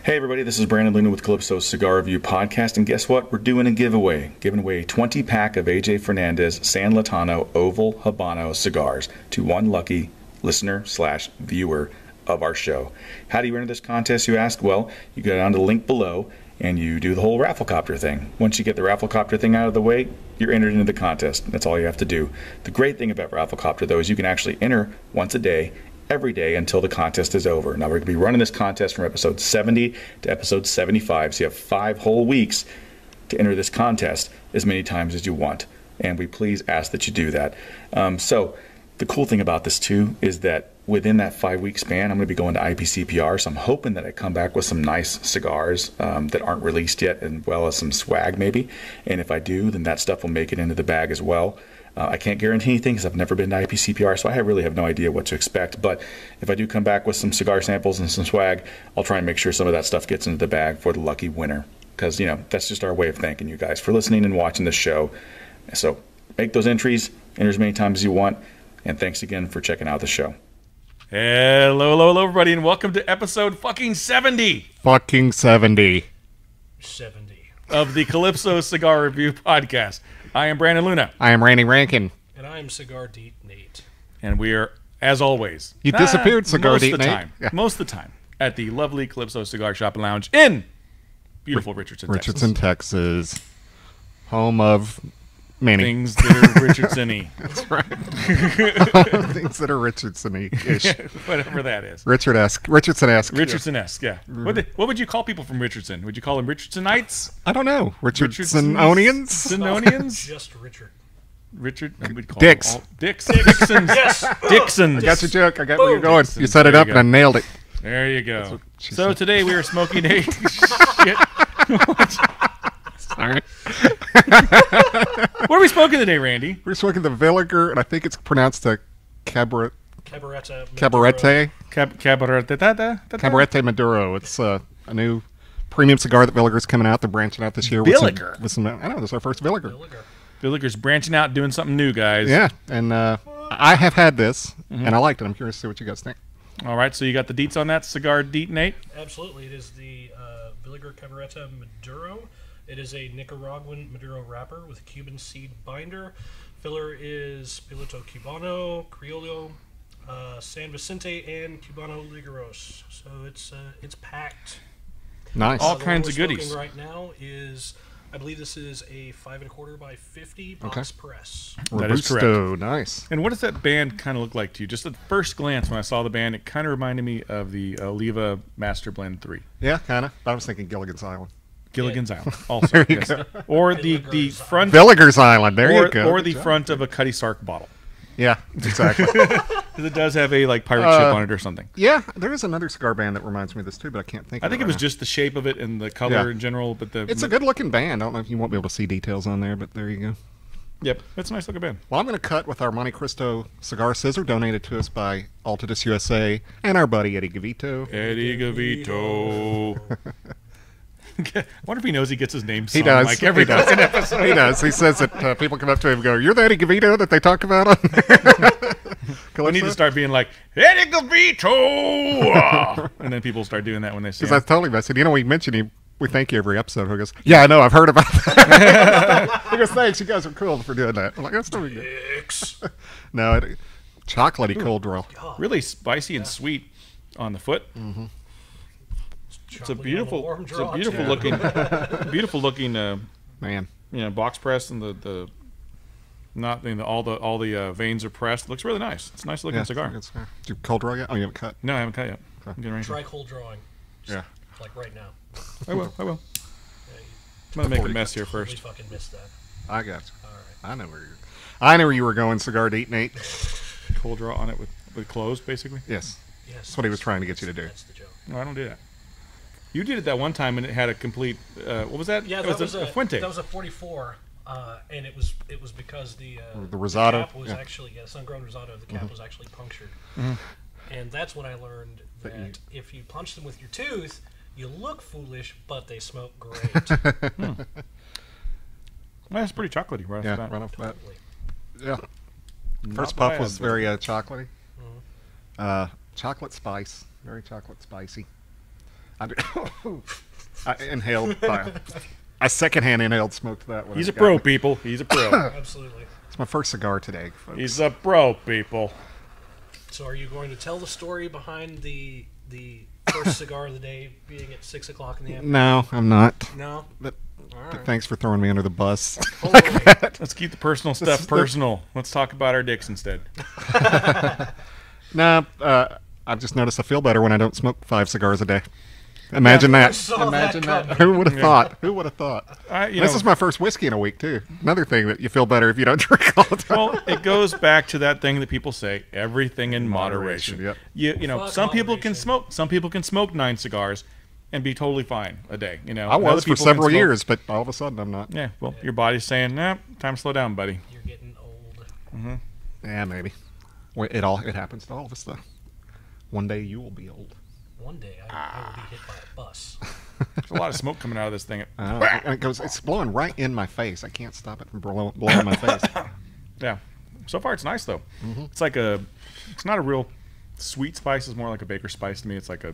Hey everybody, this is Brandon Luna with Calypso Cigar Review Podcast, and guess what? We're doing a giveaway. Giving away a 20-pack of AJ Fernandez San Lotano Oval Habano cigars to one lucky listener/viewer of our show. How do you enter this contest, you ask? Well, you go down to the link below and you do the whole Rafflecopter thing. Once you get the Rafflecopter thing out of the way, you're entered into the contest. That's all you have to do. The great thing about Rafflecopter, though, is you can actually enter once a day, every day until the contest is over. Now, we're going to be running this contest from episode 70 to episode 75, so you have 5 whole weeks to enter this contest as many times as you want, and we please ask that you do that. So the cool thing about this, too, is that within that 5-week span, I'm going to be going to IPCPR, so I'm hoping that I come back with some nice cigars that aren't released yet, as well as some swag, maybe, and if I do, then that stuff will make it into the bag as well. I can't guarantee anything because I've never been to IPCPR, so I really have no idea what to expect. But if I do come back with some cigar samples and some swag, I'll try and make sure some of that stuff gets into the bag for the lucky winner. Because, you know, that's just our way of thanking you guys for listening and watching this show. So make those entries, enter as many times as you want, and thanks again for checking out the show. Hello, everybody, and welcome to episode fucking 70. Fucking 70. 70. Of the Calypso Cigar Review Podcast. I am Brandon Luna. I am Randy Rankin. And I am Cigar Deet Nate. And we are, as always... You disappeared, Cigar Deet Nate. Most of the time, at the lovely Calypso Cigar Shop and Lounge in beautiful Richardson, Texas. Home of many. Things that are Richardson-y. That's right. Things that are Richardson-y-ish. Whatever that is. Richardson-esque. Richardson-esque, yeah. What would you call people from Richardson? Would you call them Richardsonites? I don't know. Richardsonians? Richardsonians? Just Richard. Richard? We'd call Dicks. Them all Dicks. Dixons. Yes. Dixons. I got your joke. I got where you're going. Dixons. You set it There up you and I nailed it. There you go. she So said. today we are smoking a... Shit. Sorry. What are we smoking today, Randy? We're smoking the Villiger, and I think it's pronounced a Cabarete. Cabarete. Cabarete Maduro. It's a new premium cigar that Villiger's coming out. They're branching out this year. Villiger? With some, I know, this is our first Villiger. Villiger's branching out, doing something new, guys. Yeah, and I have had this, and I liked it. I'm curious to see what you guys think. All right, so you got the deets on that cigar, Deet Nate? Absolutely. It is the Villiger Cabarete Maduro. It is a Nicaraguan Maduro wrapper with a Cuban seed binder. Filler is Piloto Cubano, Criollo, San Vicente, and Cubano Ligeros. So it's packed. Nice. All The kinds one of we're goodies. smoking right now is, I believe this is a 5 1/4 by 50 box press. That is correct. Robusto, nice. And what does that band kind of look like to you? Just at first glance, when I saw the band, it kind of reminded me of the Oliva Master Blend 3. Yeah, kind of. I was thinking Gilligan's Island. Gilligan's Island, also. There you Yes. Or the front... Villiger's Island. There you go. Or the front of a Cutty Sark bottle. Yeah, exactly. Because it does have a pirate ship on it or something. Yeah, there is another cigar band that reminds me of this too, but I can't think of it. I think it was just the shape of it and the color in general. But it's a good-looking band. I don't know if you won't be able to see details on there, but there you go. Yep, it's a nice looking band. Well, I'm going to cut with our Monte Cristo cigar scissor donated to us by Altadis USA and our buddy Eddie Gavito. Eddie Gavito. I wonder if he knows he gets his name He sung does. like every he does. fucking episode. He does. He says that people come up to him and go, "You're the Eddie Gavito that they talk about on there." We need to start being like, Eddie Gavito! And then people start doing that when they see Because him. I told him, I said, you know, we mention him. We thank you every episode. He goes, yeah, I know. I've heard about that. He goes, thanks. You guys are cool for doing that. I'm like, that's no big deal. No, chocolatey cold draw. Really spicy and sweet on the foot. Mm-hmm. It's a beautiful looking, Man. box press, and all the veins are pressed. It looks really nice. It's a nice looking cigar. Did you cold draw yet? Oh, you haven't cut? No, I haven't cut yet. I'm getting ready to. Try cold drawing. Yeah. Like right now. I will. Yeah, I'm gonna make a mess here totally first. fucking missed that. I got you. All right. I know where you were going, Cigar Deet Nate. Cold draw on it with closed, basically. Yes. Yes. That's what he was trying to get you to do. That's the joke. No, I don't do that. You did it that one time, and it had a complete. What was that? Yeah, It that was a Fuente. That was a 44, and it was because the Rosado, the cap was yeah. actually sun-grown Rosado. The cap was actually punctured, and that's when I learned that if you punch them with your tooth, you look foolish, but they smoke great. That's pretty chocolatey right off the bat. Right off the bat. Totally. Yeah. Not First puff bad, was but- very chocolatey. Chocolate spice. Very chocolate spicy. I inhaled. I secondhand inhaled smoked that one. He's a pro, people. He's a pro. Absolutely. It's my first cigar today, folks. He's a pro, people. So are you going to tell the story behind the first cigar of the day being at 6 o'clock in the afternoon? No, I'm not. No? But All right. thanks for throwing me under the bus. Totally. Let's keep the personal stuff personal. Let's talk about our dicks instead. No, I've just noticed I feel better when I don't smoke 5 cigars a day. Imagine I that. saw Imagine that that. coming. Who would have thought? Who would have thought? You This know, is my first whiskey in a week, too. Another thing that you feel better if you don't drink all the time. well, it goes back to that thing that people say: everything in moderation. Yep. You know, Fuck some people can moderation. smoke. Some people can smoke 9 cigars and be totally fine a day. You know, I Other was for people can several smoke- years, but all of a sudden I'm not. Yeah, well, your body's saying, "Nah, time to slow down, buddy." You're getting old. Yeah, maybe. It happens to all of us, though. One day you will be old. One day I will be hit by a bus. There's a lot of smoke coming out of this thing. And it's blowing right in my face. I can't stop it from blowing my face. Yeah. So far, it's nice though. Mm-hmm. It's like it's not a real sweet spice. It's more like a baker spice to me. It's like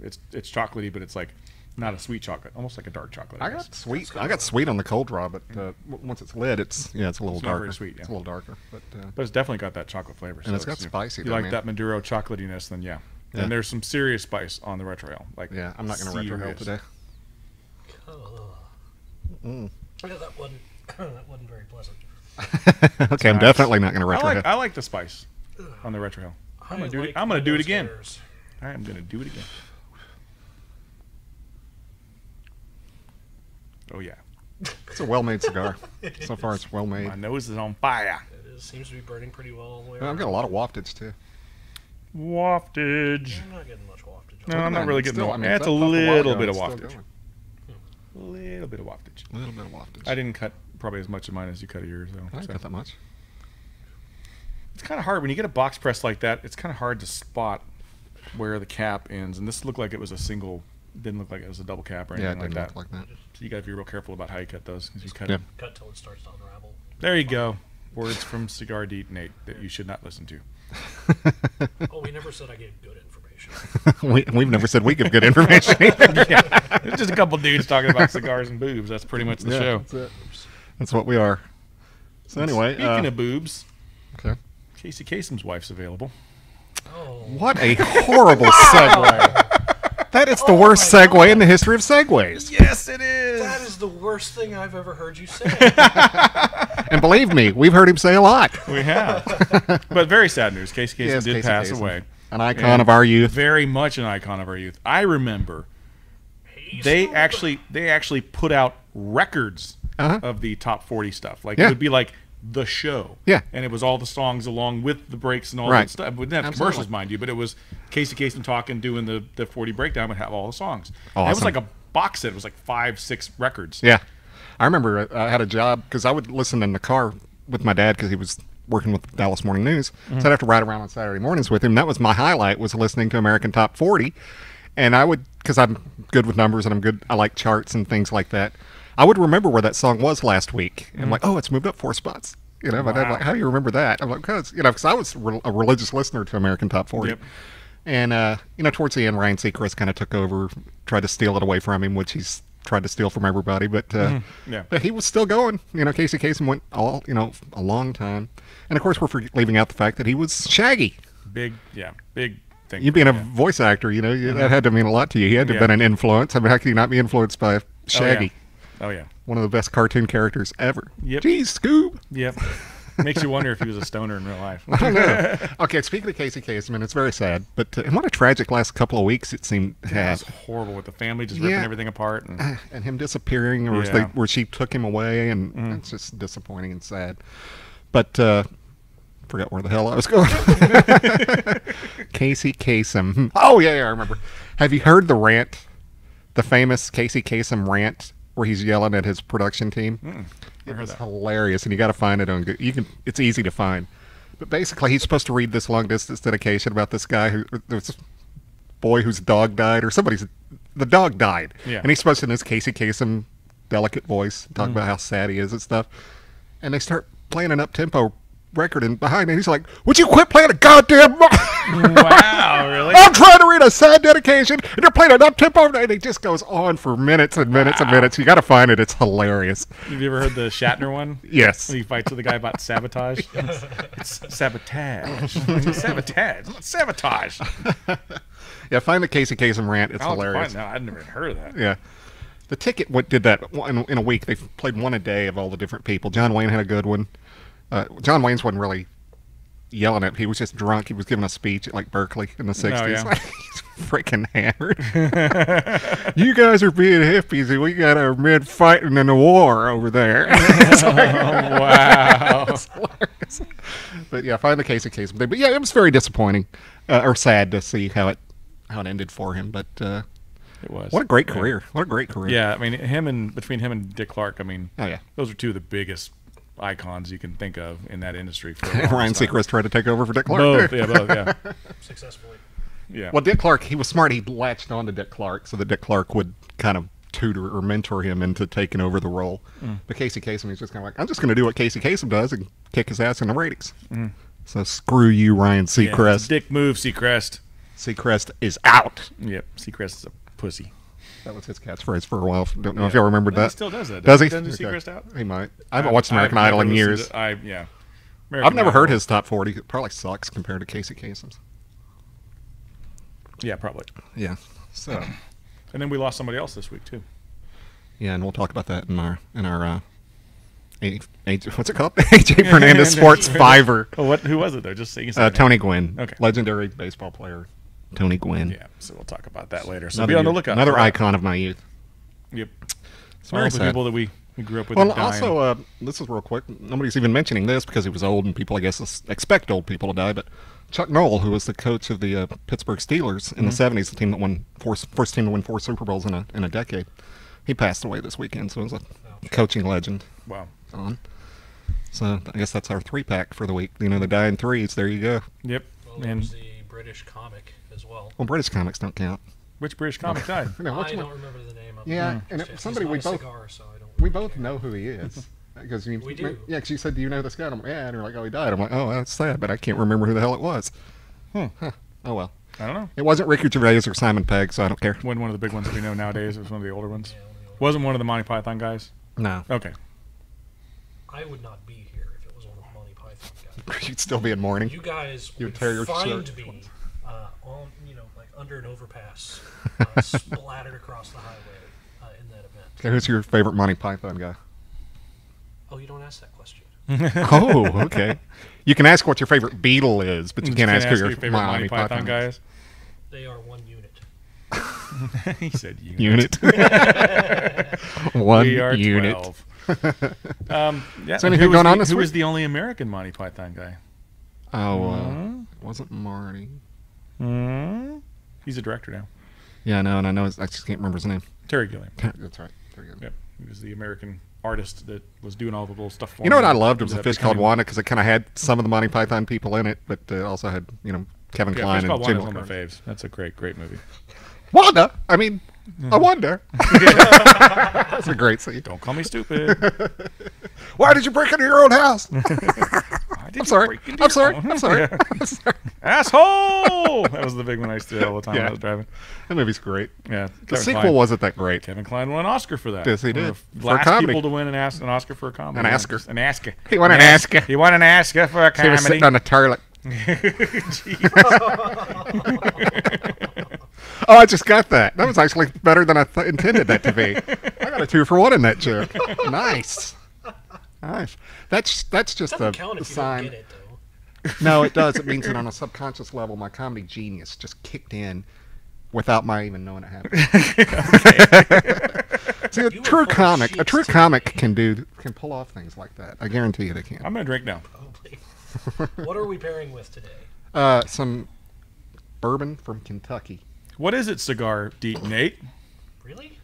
it's chocolatey, but it's like not a sweet chocolate, almost like a dark chocolate. I got sweet on the cold draw, but once it's lit, it's a little not darker. very sweet, yeah. It's a little darker, but But it's definitely got that chocolate flavor. And it's got spicy, You though, like man. that Maduro chocolatiness, then yeah. Yeah. And there's some serious spice on the retrohale. Like yeah, I'm not going to retrohale serious. today. Yeah, that wasn't very pleasant. Okay, I'm nice. definitely not going to retrohale. I like the spice on the retrohale. I'm gonna do it. I'm gonna do it again. I am gonna do it again. Oh yeah, It's a well-made cigar. So far, it's well-made. my nose is on fire. Seems to be burning pretty well all the way I've around. got a lot of waftage, too. Waftage. I'm not getting much waftage. No, I'm not really getting Still, the. I mean, It's that a took while little ago, bit of it's still waftage. going. A little bit of waftage. A little bit of waftage. I didn't cut probably as much of mine as you cut of yours, though. I didn't so. cut that much. It's kind of hard when you get a box press like that. It's kind of hard to spot where the cap ends, and this looked like it was a single. Didn't look like it was a double cap or Yeah, anything it didn't like look that. like that. So you got to be real careful about how you cut those because you cut Yeah. them. Cut till it starts to unravel. There you go. Words from Cigar Deet Nate that you should not listen to. Oh, we never said I gave good information. We've never said we give good information either. It's just a couple dudes talking about cigars and boobs. That's pretty much the Yeah, show. that's it. That's what we are. So anyway, Speaking of boobs, okay. Casey Kasem's wife's available. Oh, What a horrible segue. That is the worst my segue in the history of segues. Yes, it is. that is the worst thing I've ever heard you say. And believe me, we've heard him say a lot. We have. But very sad news. Casey Kasem Yes, did Casey pass Kasem. away. An icon And of our youth. Very much an icon of our youth. I remember they actually put out records Uh-huh. of the top 40 stuff. Like Yeah. it would be like the show. Yeah. And it was all the songs along with the breaks and all Right. that stuff. We didn't have Absolutely. commercials, mind you, but it was Casey Kasem talking, doing the 40 breakdown would have all the songs. And it was Awesome. like a box set. It was like 5-6 records. Yeah. I remember I had a job because I would listen in the car with my dad because he was working with the Dallas Morning News. So I'd have to ride around on Saturday mornings with him. That was my highlight, was listening to American Top 40. And I would, because I'm good with numbers and I like charts and things like that. I would remember where that song was last week. And I'm like, oh, it's moved up 4 spots. You know, my dad's like, how do you remember that? I'm like, because I was a religious listener to American Top 40. Yep. And, towards the end, Ryan Seacrest kind of took over, tried to steal it away from him, which he's tried to steal from everybody. But, Yeah. but he was still going. Casey Kasem went a long time. And, of course, we're leaving out the fact that he was Shaggy. Big thing. You being a voice actor, that had to mean a lot to you. He had to have been an influence. I mean, how could you not be influenced by Shaggy? Oh, yeah. One of the best cartoon characters ever. Yep. Geez, Scoob. Yep. Makes you wonder if he was a stoner in real life. I don't know. Okay, speaking of Casey Kasem, it's very sad. But and what a tragic last couple of weeks it seemed That had. was horrible with the family just ripping Yeah. everything apart. And And him disappearing, or Yeah. where she took him away, and it's just disappointing and sad. But forgot where the hell I was going. Casey Kasem. Oh yeah, I remember. Have you heard the rant, the famous Casey Kasem rant, where he's yelling at his production team? I heard It's that. hilarious, and you got to find it on. It's easy to find. But basically, he's supposed to read this long distance dedication about this guy this boy whose dog died, or the dog died, Yeah. and he's supposed to, in his Casey Kasem delicate voice, talk about how sad he is and stuff. And they start playing an up tempo record, and behind it, he's like, "Would you quit playing a goddamn?" Wow, really? I'm trying to read a sad dedication, and you're playing an up tempo, and it just goes on for minutes and minutes and minutes. You got to find it; it's hilarious. Have you ever heard the Shatner one? Yes. When he fights with the guy about sabotage. It's sabotage. Sabotage. Not sabotage. Yeah, find the Casey Kasem rant. It's hilarious. No, I'd never even heard of that. Yeah. The Ticket did that in a week. They played one a day of all the different people. John Wayne had a good one. John Wayne's wasn't really yelling at. He was just drunk. He was giving a speech at like Berkeley in the 60s. yeah. He's freaking hammered. You guys are being hippies, and we got our men fighting in the war over there. Wow. It's hilarious. But yeah, find the Casey Kasem thing. But yeah, it was very disappointing or sad to see how it ended for him. But It was. what a great career! What a great career! Yeah, I mean, between him and Dick Clark, I mean, Oh yeah. those are two of the biggest icons you can think of in that industry. For Ryan Seacrest tried to take over for Dick Clark. Both, yeah. Successfully. Yeah. Well, Dick Clark, he was smart. He latched on to Dick Clark so that Dick Clark would kind of tutor or mentor him into taking over the role. But Casey Kasem, he's just kind of like, I'm just going to do what Casey Kasem does and kick his ass in the ratings. So screw you, Ryan Seacrest. Dick move, Seacrest. Seacrest is out. Yep, Seacrest is a pussy. That was his catchphrase for a while. Don't know if y'all remembered that. He still does that. Does he? Doesn't Okay. Seacrest out? He might. I haven't watched American Idol in years. American I've never heard Idol. his top 40. It probably sucks compared to Casey Kasem's. Yeah, probably. Yeah. So. And then we lost somebody else this week too. Yeah, and we'll talk about that in our what's it called? AJ Fernandez Sports Fiver. Oh, who was it though? Just saying. Tony Gwynn. Okay. Legendary baseball player. Tony Gwynn. Yeah, so we'll talk about that later. So be on the lookout. Another for that. icon of my youth. Yep. So All all the sad. people that we grew up with. Well, are dying. also, this is real quick. Nobody's even mentioning this because he was old, and people, I guess, expect old people to die. But Chuck Noll, who was the coach of the Pittsburgh Steelers in the '70s, the team that won first team to win 4 Super Bowls in a decade, he passed away this weekend. So it was a coaching legend. Wow. On. So I guess that's our 3-pack for the week. You know, the dying threes. There you go. Yep. Well, there And was the British comic as well. Well, British comics don't count. which British comic died? Now, I don't remember the name of Yeah, it. and It's somebody not we a both cigar, so I don't we really both care. know who he is. Because We do. Yeah, because you said, "Do you know this guy?" And I'm like, "Yeah," and you're like, "Oh, he died." I'm like, "Oh, that's sad," but I can't remember who the hell it was. Huh. Oh well. I don't know. It wasn't Ricky Gervais or Simon Pegg, so I don't care. Wasn't one of the big ones that we know nowadays. It was one of the older ones. Yeah, one of the older Wasn't one of the Monty Python guys. No, Okay. I would not be here if it was one of the Monty Python guys. you'd still be in mourning. You guys You would tear your find shirt. me on, like under an overpass, splattered across the highway in that event. Okay, who's your favorite Monty Python guy? Oh, you don't ask that question. Oh, okay. You can ask what your favorite Beatle is, but you can't ask who your favorite Monty Python guys. guys. They are one unit. He said unit. Unit. One We are unit. 12. Yeah. Is anything going on this Who week? was the only American Monty Python guy? Oh, it wasn't Marty. He's a director now. Yeah, I know, and I just can't remember his name. Terry Gilliam. That's right. Very good. Yep. He was the American artist that was doing all the little stuff for You know what him. I loved was That A Fish Called became- Wanda because it kind of had some of the Monty Python people in it, but also had Kevin Yeah, Kline Fish Called and Jim Wanda is one of my Wilkins. faves. That's a great, great movie. Wanda. I mean, I wonder. That's a great scene. Don't call me stupid. Why did you break into your own house? Why did I'm you sorry. break into I'm your sorry. own- I'm sorry. Yeah. I'm sorry. Asshole! That was the big one I used to do all the time when Yeah. I was driving. That movie's great. Yeah. The Kevin sequel Kline. wasn't that great. Kevin Kline won an Oscar for that. Yes, he One did. of the For last comedy. people to win an Oscar for a comedy. An Oscar. An Oscar. He won an Oscar. He won an Oscar for a He was comedy. sitting on the toilet. Oh, I just got that. That was actually better than I intended that to be. I got a 2-for-1 in that joke. Nice. Nice. That's just Doesn't a count if you sign. don't get it, though. No, it does. It means that on a subconscious level, my comedy genius just kicked in without my even knowing it happened. See, a You were true full of comic shit can pull off things like that. I guarantee you they can. I'm going to drink now. Probably. What are we pairing with today? Some bourbon from Kentucky. What is it, cigar deep, Nate? Really?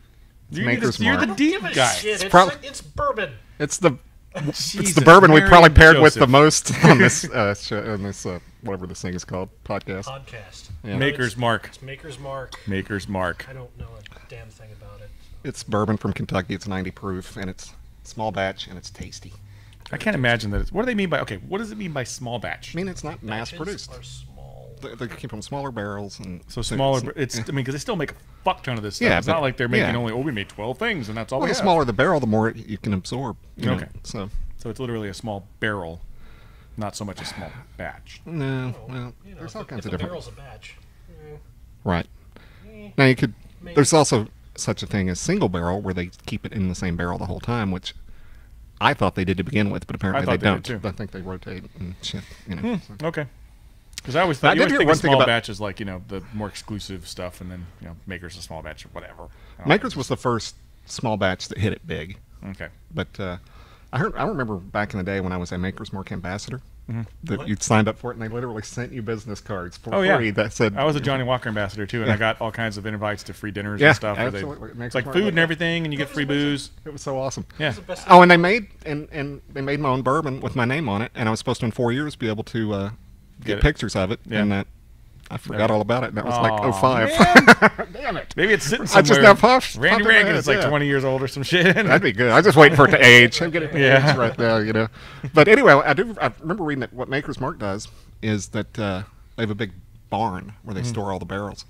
Maker's You're Mark. the I deep don't give a guy. shit. It's It's bourbon. It's the Jesus, bourbon we Mary probably and paired with the Joseph. most on this whatever this thing is called, podcast. Podcast. Yeah. Maker's Mark. It's Maker's Mark. Maker's Mark. I don't know a damn thing about it. It's bourbon from Kentucky. It's 90 proof, and it's small batch, and it's tasty. I can't imagine that. What do they mean by what does it mean by small batch? I mean, it's not mass Batches produced. are small. They keep them smaller barrels, and So smaller. It's because they still make a fuck ton of this stuff. Yeah, it's but- not like they're making yeah. only. We made 12 things, and that's all. well, we the have. smaller the barrel, the more you can absorb. You know, Okay. So So it's literally a small barrel, not so much a small batch. no, Oh, well, you know, there's all if kinds of a different. barrel's a batch. Right. Eh, Now you could. maybe. There's also such a thing as single barrel, where they keep it in the same barrel the whole time, which I thought they did to begin with, but apparently thought they they don't. did, too. I think they rotate and shit. You know. so. Okay. Because I always I thought you did always hear think one of thing small about- batches like the more exclusive stuff, and then Makers a small batch or whatever. I don't Makers was the first small batch that hit it big. know. Okay. But I remember back in the day when I was a Maker's Mark ambassador, that What? you signed up for it, and they literally sent you business cards for Oh, yeah. free that said I was a Johnny Walker ambassador too, and Yeah. I got all kinds of invites to free dinners Yeah, and stuff. where absolutely. It makes It's like it food work. and everything, and you get free booze. It was so awesome. Yeah. It's the best Oh, and they made they made my own bourbon with my name on it, and I was supposed to in 4 years be able to Get get it. pictures of it, Yeah. and that I forgot all about it. And that was like Aw, 05. Damn it! Maybe it's sitting I somewhere. just now popped Randy in my Reagan head, is like yeah. 20 years old or some shit. That'd be good. I was just waiting for it to age. I'm getting Yeah. age right now, you know. But anyway, I remember reading that what Maker's Mark does is that they have a big barn where they store all the barrels,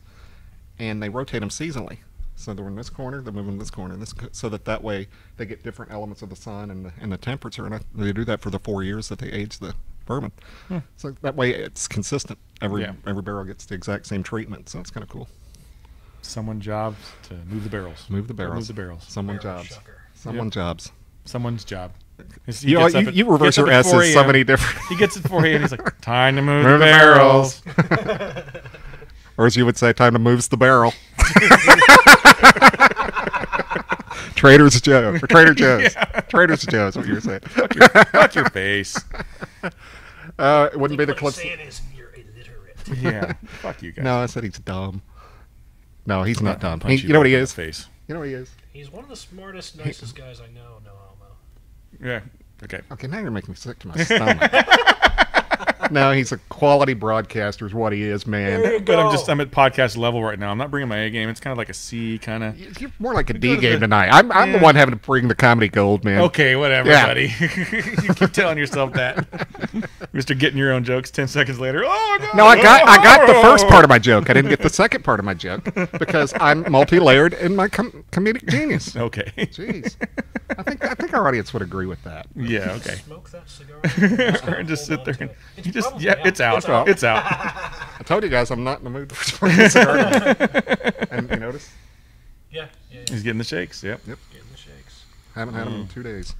and they rotate them seasonally. So they're in this corner, they're moving this corner, so that way they get different elements of the sun and the temperature, and they do that for the 4 years that they age the bourbon. So that way it's consistent. Every barrel gets the exact same treatment, so it's kind of cool. Someone's job to move the barrels. Move the barrels. Move the barrels. Someone Barrel jobs. shucker. Someone jobs. Someone's job. You reverse your S's so many different. He gets it for you, and he's like, "Time to move, Move the the barrels." Or as you would say, time to moves the barrel. Trader Joe's. Yeah. Trader Joe's, what you were saying. Fuck your face. It wouldn't be the What he's Calypso. saying is you're illiterate. Yeah. Fuck you guys. No, I said he's dumb. No, he's not dumb. Punch You know what he in the is? Face. You know what he is? He's one of the smartest, nicest guys I know. No Almo. Yeah. Okay. Okay, now you're making me sick to my stomach. No, he's a quality broadcaster is what he is, man. There you But go. I'm at podcast level right now. I'm not bringing my A game. It's kind of like a C kind of. You're more like a Go D to game the- tonight. I'm the one having to bring the comedy gold, man. Okay, whatever, Yeah. buddy. You keep telling yourself that. Mr. Getting your own jokes 10 seconds later. Oh, God. No, I got the first part of my joke. I didn't get the second part of my joke because I'm multi-layered in my comedic genius. Okay. Jeez, I think our audience would agree with that. Yeah, okay. Smoke that cigar. And just sit there and It's you just, probably yeah, it's out. It's out. I told you guys I'm not in the mood for a cigar. And you notice? Yeah, yeah. He's getting the shakes. Yep. Yep. Getting the shakes. Haven't had them in 2 days.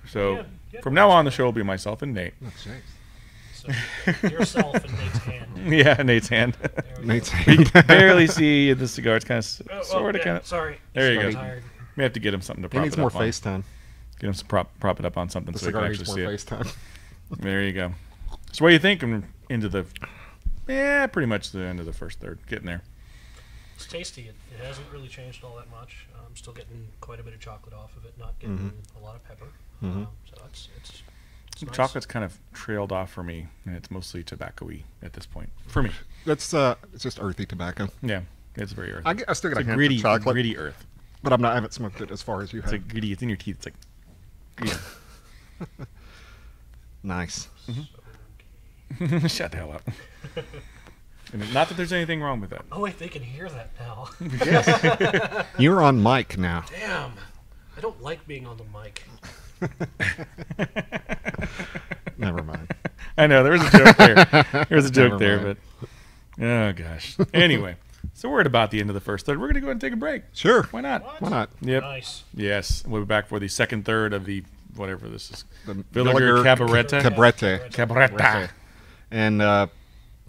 So Yeah. from now on, the show will be myself and Nate. Oh, jeez. So yourself and Nate's hand. Yeah, Nate's hand. There we go. Nate's You can barely see the cigar. It's kind of, Oh, sort of, yeah, kind of. Sorry. There you I'm go. tired. We have to get him something to He prop needs it more up on. FaceTime. Get him some prop it up on something The so we can cigar actually needs see more it. FaceTime. There you go. So what do you think into the, pretty much the end of the first third. Getting there. It's tasty. It hasn't really changed all that much. I'm still getting quite a bit of chocolate off of it, not getting a lot of pepper. So it's nice. Chocolate's kind of trailed off for me, and it's mostly tobacco-y at this point. For me. That's it's just earthy tobacco. Yeah. It's very earthy. I still got It's a a hint of chocolate, gritty earth. but I haven't smoked it as far as you It's have. like gritty. It's in your teeth. It's like, yeah. Nice. Shut the hell up. And not that there's anything wrong with that. Oh wait, they can hear that now. You're on mic now. Damn. I don't like being on the mic. Never mind. I know there was a joke there. There was a joke Never there, mind. but oh gosh. Anyway, so we're at about the end of the first third. We're gonna go ahead and take a break. Sure. Why not? What? Why not? Yep. Nice. Yes, we'll be back for the second third of the whatever this is. The Villiger Cabarete. Cabarete. Cabarete. And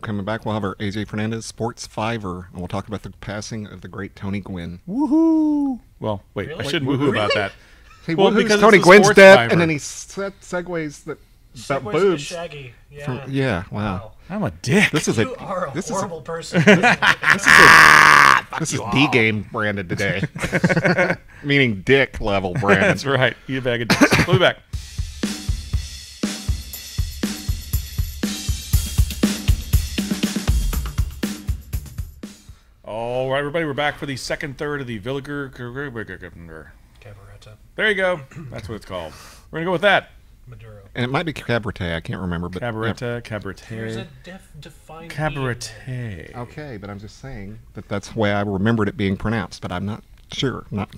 coming back, we'll have our AJ Fernandez Sports Fiver, and we'll talk about the passing of the great Tony Gwynn. Woohoo! Well, wait, Really? I shouldn't Wait, woohoo about really? that. He Well, woohoos because Tony it's a Gwynn's sports death, fiver. and then he segues that Segues into boobs. Shaggy. Yeah. From, yeah, wow. I'm a dick. This is You a are a this is horrible person. this is D game branded today, meaning dick level branded. That's right. You a bag of dicks. We'll be back. All right, everybody, we're back for the second third of the Villiger Cabarete. There you go. That's what it's called. We're going to go with that. Maduro. And it might be Cabarete. I can't remember. But Cabarete, There's Cabarete. a defined Cabarete. Okay, but I'm just saying that's the way I remembered it being pronounced, but I'm not sure. Not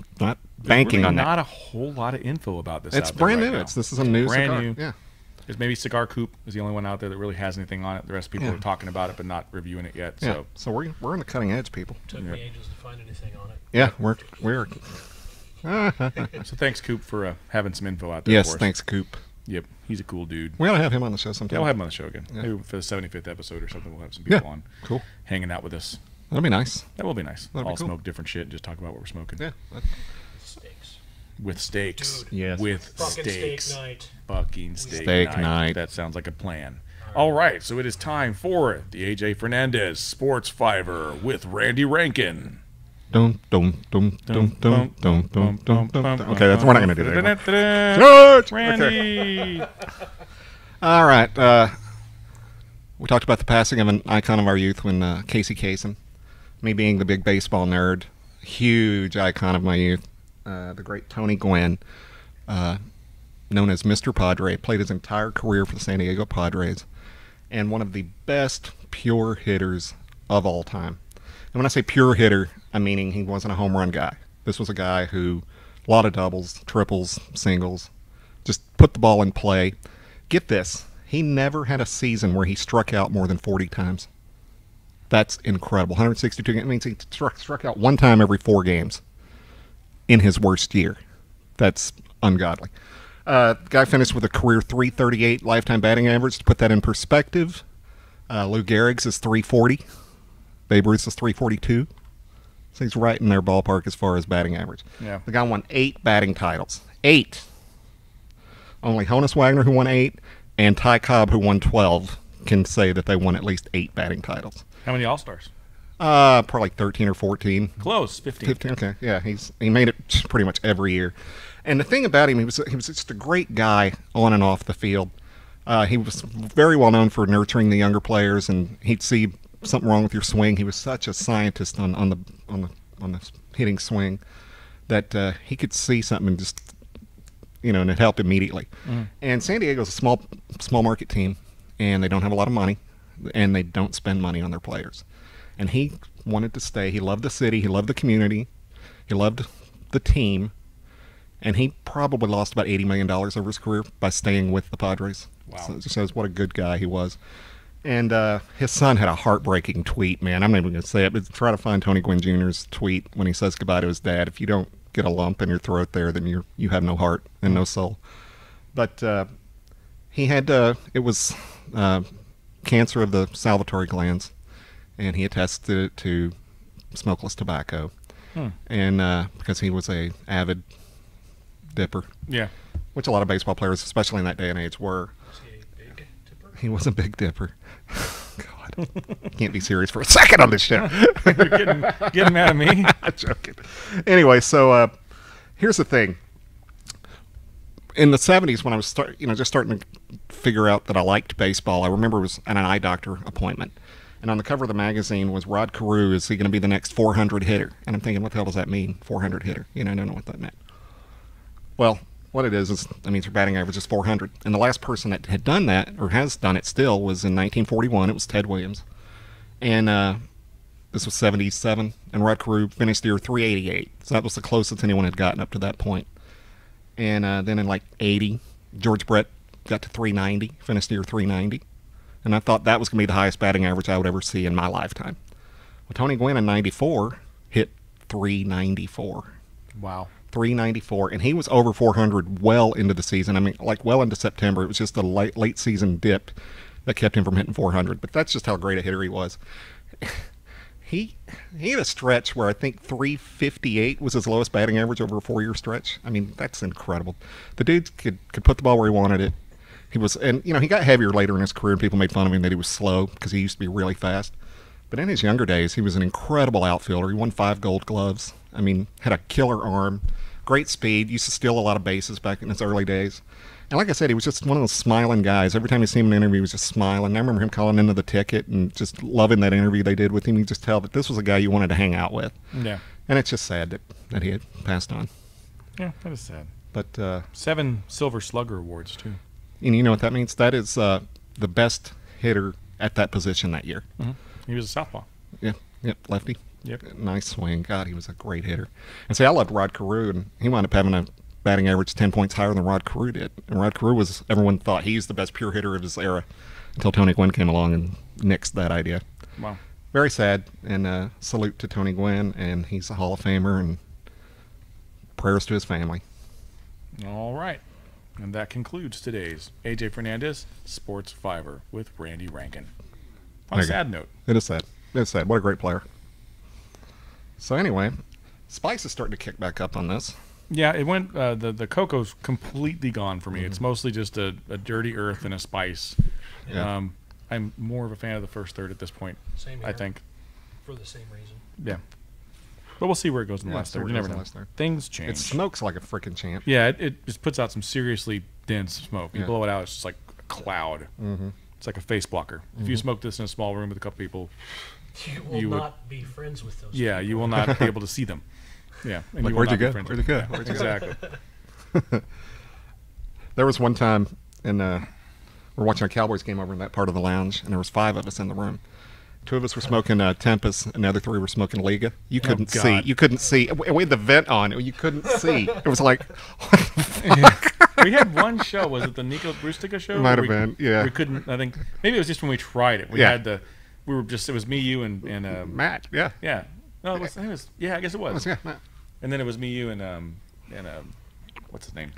banking really on not that. a whole lot of info about this. It's out there brand right new. now. This is a new brand cigar. new. Yeah. There's maybe Cigar Coupe is the only one out there that really has anything on it. The rest of people Yeah. are talking about it but not reviewing it yet. Yeah. So So we're on the cutting edge, people. Took me ages to find anything on it. Yeah, we're so thanks Coupe for having some info out there yes, for us. thanks, Coop. Yep, he's a cool dude. We ought to have him on the show sometime. Yeah, we'll have him on the show again. Yeah. Maybe for the 75th episode or something. We'll have some people on Cool. hanging out with us. That'll be nice. That will be nice. That'd be All cool. smoke different shit and just talk about what we're smoking. Yeah. Steaks. With steaks. Dude. Yes. With Fucking steaks. steak night. Fucking steak, Steak night. That sounds like a plan. All right, so it is time for the AJ Fernandez Sports Fiver with Randy Rankin. Dum dum dum dum dum dum dum dum dum. Okay, that's we're not going to do that anymore. George! Randy. Okay. All right. We talked about the passing of an icon of our youth when Casey Kasem, me being the big baseball nerd, huge icon of my youth, the great Tony Gwynn, known as Mr. Padre, played his entire career for the San Diego Padres, and one of the best pure hitters of all time. And when I say pure hitter, I'm meaning he wasn't a home run guy. This was a guy who, a lot of doubles, triples, singles, just put the ball in play. Get this, he never had a season where he struck out more than 40 times. That's incredible. 162 games, means he struck out one time every 4 games in his worst year. That's ungodly. Guy finished with a career .338 lifetime batting average. To put that in perspective, Lou Gehrig's is .340. Babe Ruth is .342. So he's right in their ballpark as far as batting average. Yeah. The guy won 8 batting titles. 8. Only Honus Wagner, who won 8, and Ty Cobb, who won 12, can say that they won at least 8 batting titles. How many All-Stars? Probably 13 or 14. Close, 15. 15. Okay, yeah, he made it pretty much every year. And the thing about him, he was just a great guy on and off the field. He was very well known for nurturing the younger players, and he'd see something wrong with your swing. He was such a scientist on the hitting swing that he could see something and just, and it helped immediately. And San Diego's a small market team, and they don't have a lot of money, and they don't spend money on their players. And he wanted to stay. He loved the city. He loved the community. He loved the team. And he probably lost about $80 million over his career by staying with the Padres. Wow. So it just shows what a good guy he was. And his son had a heartbreaking tweet, man. I'm not even going to say it, but try to find Tony Gwynn Jr.'s tweet when he says goodbye to his dad. If you don't get a lump in your throat there, then you have no heart and no soul. But he had, it was cancer of the salivary glands, and he attested it to smokeless tobacco. And because he was a avid dipper, Yeah. which a lot of baseball players, especially in that day and age, were. Was he a big tipper? He was a big dipper. God, can't be serious for a second on this show. You're getting mad at me? I'm joking. Anyway, so here's the thing. In the 70s, when I was just starting to figure out that I liked baseball, I remember it was at an eye doctor appointment. And on the cover of the magazine was Rod Carew, is he going to be the next 400 hitter? And I'm thinking, what the hell does that mean, 400 hitter? I don't know what that meant. Well, what it is that means your batting average is 400. And the last person that had done that, or has done it still, was in 1941. It was Ted Williams. And this was 77. And Rod Carew finished the year 388. So that was the closest anyone had gotten up to that point. And then in 80, George Brett got to 390, finished the year 390. And I thought that was going to be the highest batting average I would ever see in my lifetime. Well, Tony Gwynn in 94 hit 394. Wow. 394, and he was over 400 well into the season. Well into September. It was just a late season dip that kept him from hitting 400. But that's just how great a hitter he was. He had a stretch where I think 358 was his lowest batting average over a 4-year stretch. That's incredible. The dude could put the ball where he wanted it. He was, and he got heavier later in his career, and people made fun of him that he was slow because he used to be really fast. But in his younger days, he was an incredible outfielder. He won 5 Gold Gloves. Had a killer arm, great speed, used to steal a lot of bases back in his early days. And like I said, he was just one of those smiling guys. Every time you see him in an interview, he was just smiling. I remember him calling into the ticket and just loving that interview they did with him. You could just tell that this was a guy you wanted to hang out with. Yeah. And it's just sad that he had passed on. Yeah, that is sad. But 7 Silver Slugger awards too. and you know what that means? That is the best hitter at that position that year. Mm-hmm. He was a southpaw. Yeah, yep, lefty. Yep. Nice swing. God, he was a great hitter. And see, I loved Rod Carew, and he wound up having a batting average 10 points higher than Rod Carew did. And Rod Carew was, everyone thought he's the best pure hitter of his era until Tony Gwynn came along and nixed that idea. Wow. Very sad, and salute to Tony Gwynn, and he's a Hall of Famer, and prayers to his family. All right. And that concludes today's AJ Fernandez Sports Fiver with Randy Rankin. On a sad note. It is sad. It is sad. What a great player. So anyway, Spice is starting to kick back up on this. Yeah, it went. The cocoa's completely gone for me. It's mostly just a dirty earth and a spice. Yeah. I'm more of a fan of the first third at this point. Same here. I think. For the same reason. Yeah. But we'll see where it goes in the last see third. where You it never goes in the know. last third. Things change. It smokes like a freaking champ. Yeah, it just puts out some seriously dense smoke. You Yeah. blow it out, it's just like a cloud. Mm-hmm. It's like a face blocker. If you smoke this in a small room with a couple people, You will would- not be friends with those yeah, people. you will not be able to see them. Yeah. And Like, will where'd you not be go? friends Where'd with you them. go? Yeah, Where'd you go? exactly. There was one time, and we're watching a Cowboys game over in that part of the lounge, and there was 5 of us in the room. 2 of us were smoking Tempest, and the other 3 were smoking Liga. You couldn't see. God. You couldn't see. We had the vent on. You couldn't see. It was like, what the fuck? We had one show. Was it the Nico Brustica show? Might where have been, yeah. We couldn't. I think maybe it was just when we tried it. We Yeah. had the. We were just. It was me, you, and Matt, yeah. yeah. No, it was. Yeah, I guess it was. Yeah, Matt. And then it was me, you, and what's his name?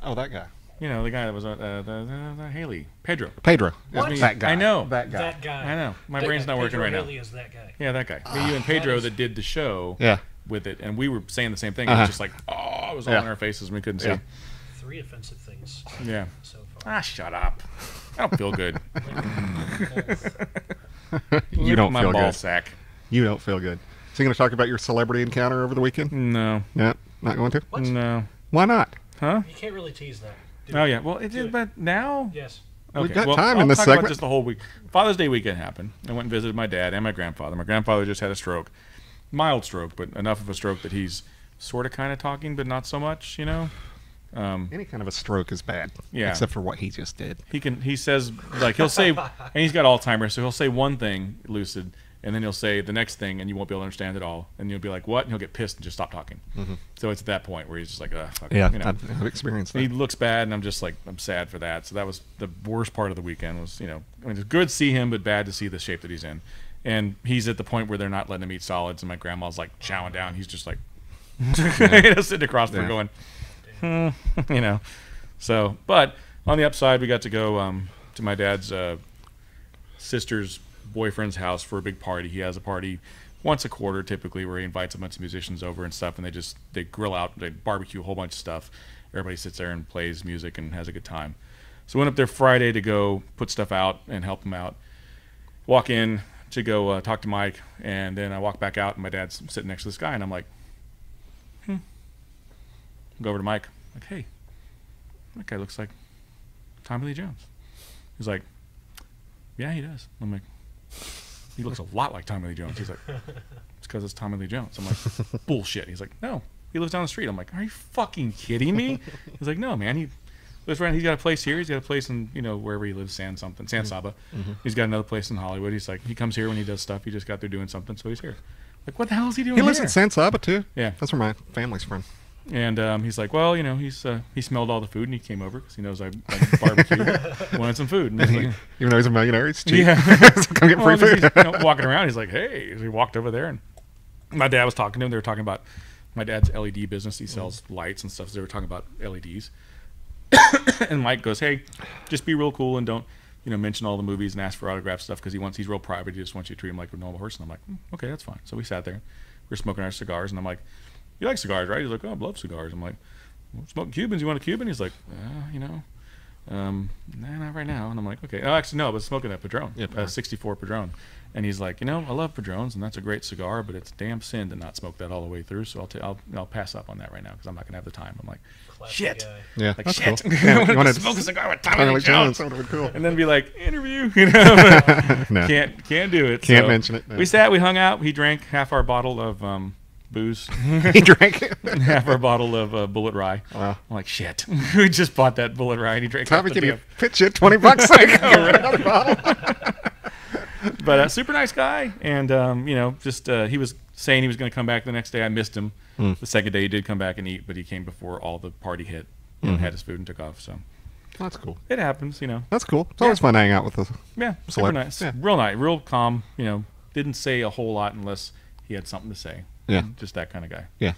Oh, that guy. You know, the guy that was the Haley Pedro. Pedro. What? That guy. I know. That guy. That guy. I know. My That brain's guy. not working Pedro right now. Haley is that guy. Yeah, that guy. Me, you, and Pedro that did the show. Yeah. With it, and we were saying the same thing. It was just like, oh, it was all Yeah. in our faces, and we couldn't Yeah. see. 3 offensive things Yeah. so far. Ah, shut up. I don't feel good. You don't my feel ball good. sack. You don't feel good. So you going to talk about your celebrity encounter over the weekend? No. Yeah. Not going to? What? No. Why not? Huh? You can't really tease that. Do Oh it. yeah. Well, it Do did, it. but now. Yes. We've got well, time I'll in this talk segment. about just the whole week. Father's Day weekend happened. I went and visited my dad and my grandfather. My grandfather just had a stroke, mild stroke, but enough of a stroke that he's sort of kind of talking, but not so much. You know. Any kind of a stroke is bad. Yeah. Except for what he just did. He says, like, he'll say, and he's got Alzheimer's, so he'll say one thing lucid, and then he'll say the next thing, and you won't be able to understand it all, and you'll be like, what? And he'll get pissed and just stop talking. So it's at that point where he's just like, fuck it, Yeah, you know. I've experienced And he that. looks bad, and I'm just like, I'm sad for that. So that was the worst part of the weekend. Was, you know, I mean, it's good to see him, but bad to see the shape that he's in. And he's at the point where they're not letting him eat solids, and my grandma's like chowing down. He's just like, you know, sitting across from her going, you know. So, but on the upside, we got to go to my dad's sister's boyfriend's house for a big party. He has a party once a quarter typically where he invites a bunch of musicians over and stuff, and they grill out, they barbecue a whole bunch of stuff. Everybody sits there and plays music and has a good time. So I went up there Friday to go put stuff out and help him out. Walk in to go talk to Mike, and then I walk back out, and my dad's sitting next to this guy, and I'm like, Go over to Mike, like, hey, that guy looks like Tommy Lee Jones. He's like, yeah, he does. I'm like, he looks a lot like Tommy Lee Jones. He's like, it's because it's Tommy Lee Jones. I'm like, bullshit. He's like, no, he lives down the street. I'm like, are you fucking kidding me? He's like, no, man, he lives around. He's got a place here. He's got a place in, you know, wherever he lives, San Saba. He's got another place in Hollywood. He's like, he comes here when he does stuff. He just got there doing something, so he's here. Like, what the hell is he doing He lives here? in San Saba, too. Yeah. That's where my family's from. And he's like, well, you know, he smelled all the food and he came over because he knows I barbecue, wanted some food. And he's like, Even though he's a millionaire, he's cheap. yeah. So come get free Well, food. he's, you know, walking around, he's like, hey. So he walked over there, and my dad was talking to him. They were talking about my dad's LED business. He sells lights and stuff. So they were talking about LEDs. And Mike goes, hey, just be real cool and don't, you know, mention all the movies and ask for autograph stuff because he's real private. He just wants you to treat him like a normal person. I'm like, okay, that's fine. So we sat there. We were smoking our cigars, and I'm like, you like cigars, right? He's like, oh, I love cigars. I'm like, well, smoking Cubans. You want a Cuban? He's like, you know, nah, not right now. And I'm like, okay. Oh, actually, no, but smoking a Padron, Yeah, 64 Padron. And he's like, you know, I love Padrones, and that's a great cigar, but it's a damn sin to not smoke that all the way through. So I'll pass up on that right now because I'm not gonna have the time. I'm like, Classy shit. guy. Yeah, Like, that's shit. cool. Yeah, I wanted wanted to smoke a cigar with Tommy Tommy Lee Lee Jones. That would have been cool. And then be like, interview, you know. No. Can't do it. Can't So mention it, no. We sat, we hung out. He drank half our bottle of booze. He drank it. Half our bottle of Bullet Rye. Wow. I'm like, shit. We just bought that Bullet Rye and he drank Tommy, half can the you damn- pitch it $20? Another bottle. But super nice guy. And, just he was saying he was going to come back the next day. I missed him. The second day he did come back and eat, but he came before all the party hit. Had his food and took off. So That's cool. it happens, That's cool. It's always fun hanging out with us. Yeah, super Celeb. nice. Yeah. Real nice, real calm. Didn't say a whole lot unless he had something to say. Yeah. Just that kind of guy. Yeah.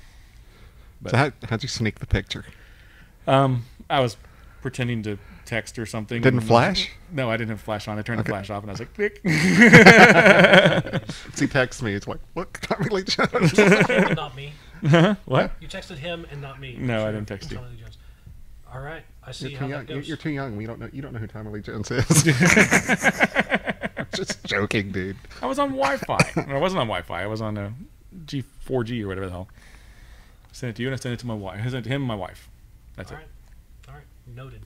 But, So how'd you sneak the picture? I was pretending to text or something. Didn't and- flash? No, I didn't have flash on. I turned the flash off and I was like, click. He texts me. It's like, look, Tommy Lee Jones. You texted him and not me. What? You texted him and not me. No, I didn't text you. Tommy Lee Jones. All right, I see You're how too that young. goes. You're too young. You don't know who Tommy Lee Jones is. I'm just joking, dude. I was on Wi-Fi. No, I wasn't on Wi-Fi. I was on G4G or whatever the hell. I sent it to you and I sent it to my wife. I sent it to him and my wife. That's All it. right, all right, noted.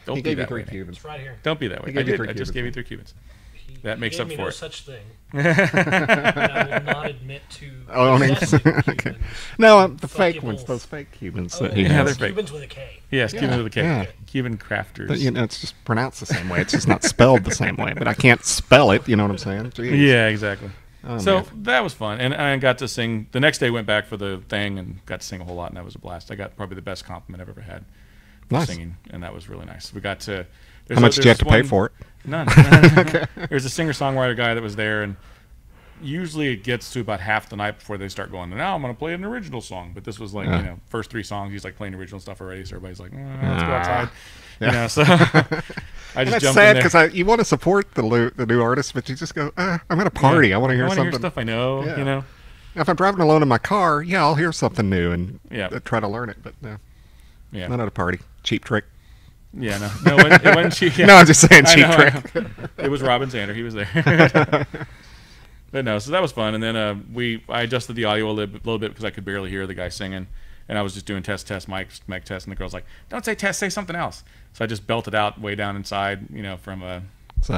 Don't He be gave you that 3 way. Cubans. It's right here. Don't be that way. He gave I you did. 3 I just Cubans. gave you 3 Cubans. He That makes gave up me for no it. such thing. And I will not admit to Owning. possessing Okay. Cubans. No, the fake Fucking ones. wolf. Those fake Cubans Oh, that he Yeah, has. they're fake. Cubans with a K. Yes, Yeah, Cuban with a K. yeah. Cuban crafters. But, it's just pronounced the same way. It's just not spelled the same way. But I can't spell it. You know what I'm saying? Jeez. Yeah, exactly. Oh, So man. that was fun, and I got to sing. The next day, went back for the thing and got to sing a whole lot, and that was a blast. I got probably the best compliment I've ever had for Nice. singing, and that was really nice. We got to. How much did you have to pay for it? None. There's a singer-songwriter guy that was there, and usually it gets to about half the night before they start going, now I'm going to play an original song. But this was like, first 3 songs, he's like playing original stuff already, so everybody's like, let's go outside. Yeah. So I just That's jumped sad in there. because you want to support the new artist, but you just go, I'm at a party. I want to hear something. stuff I know, Yeah. Now, If I'm driving alone in my car, I'll hear something new and try to learn it. But no, Yeah. not at a party. Cheap trick. Yeah, no, it wasn't cheap. Yeah. No, I'm just saying I cheap know, trick. It was Robin Zander. He was there. But no, so that was fun. And then I adjusted the audio a little bit because I could barely hear the guy singing. And I was just doing test, mic test. And the girl's like, don't say test, say something else. So I just belted out way down inside, from a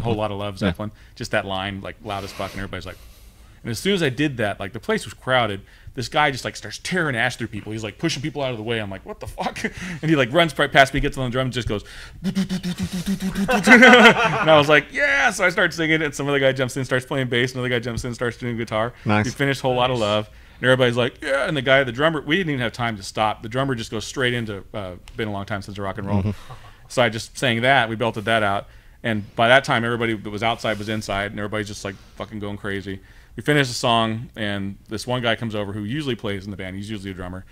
whole lot of love, Zeppelin. Just that line, like loud as fuck. And everybody's like, and as soon as I did that, like the place was crowded. This guy just like starts tearing ash through people. He's like pushing people out of the way. I'm like, what the fuck? And he like runs right past me, gets on the drum, and just goes. And I was like, yeah. So I start singing, and some other guy jumps in, starts playing bass. Another guy jumps in, starts doing guitar. Nice. We finished Whole Lot of Love, and everybody's like, yeah. And the drummer, we didn't even have time to stop. The drummer just goes straight into. Been a long time since rock and roll. So I just sang that. We belted that out. And by that time, everybody that was outside was inside, and everybody's just like fucking going crazy. We finished the song, and this one guy comes over who usually plays in the band. He's usually a drummer.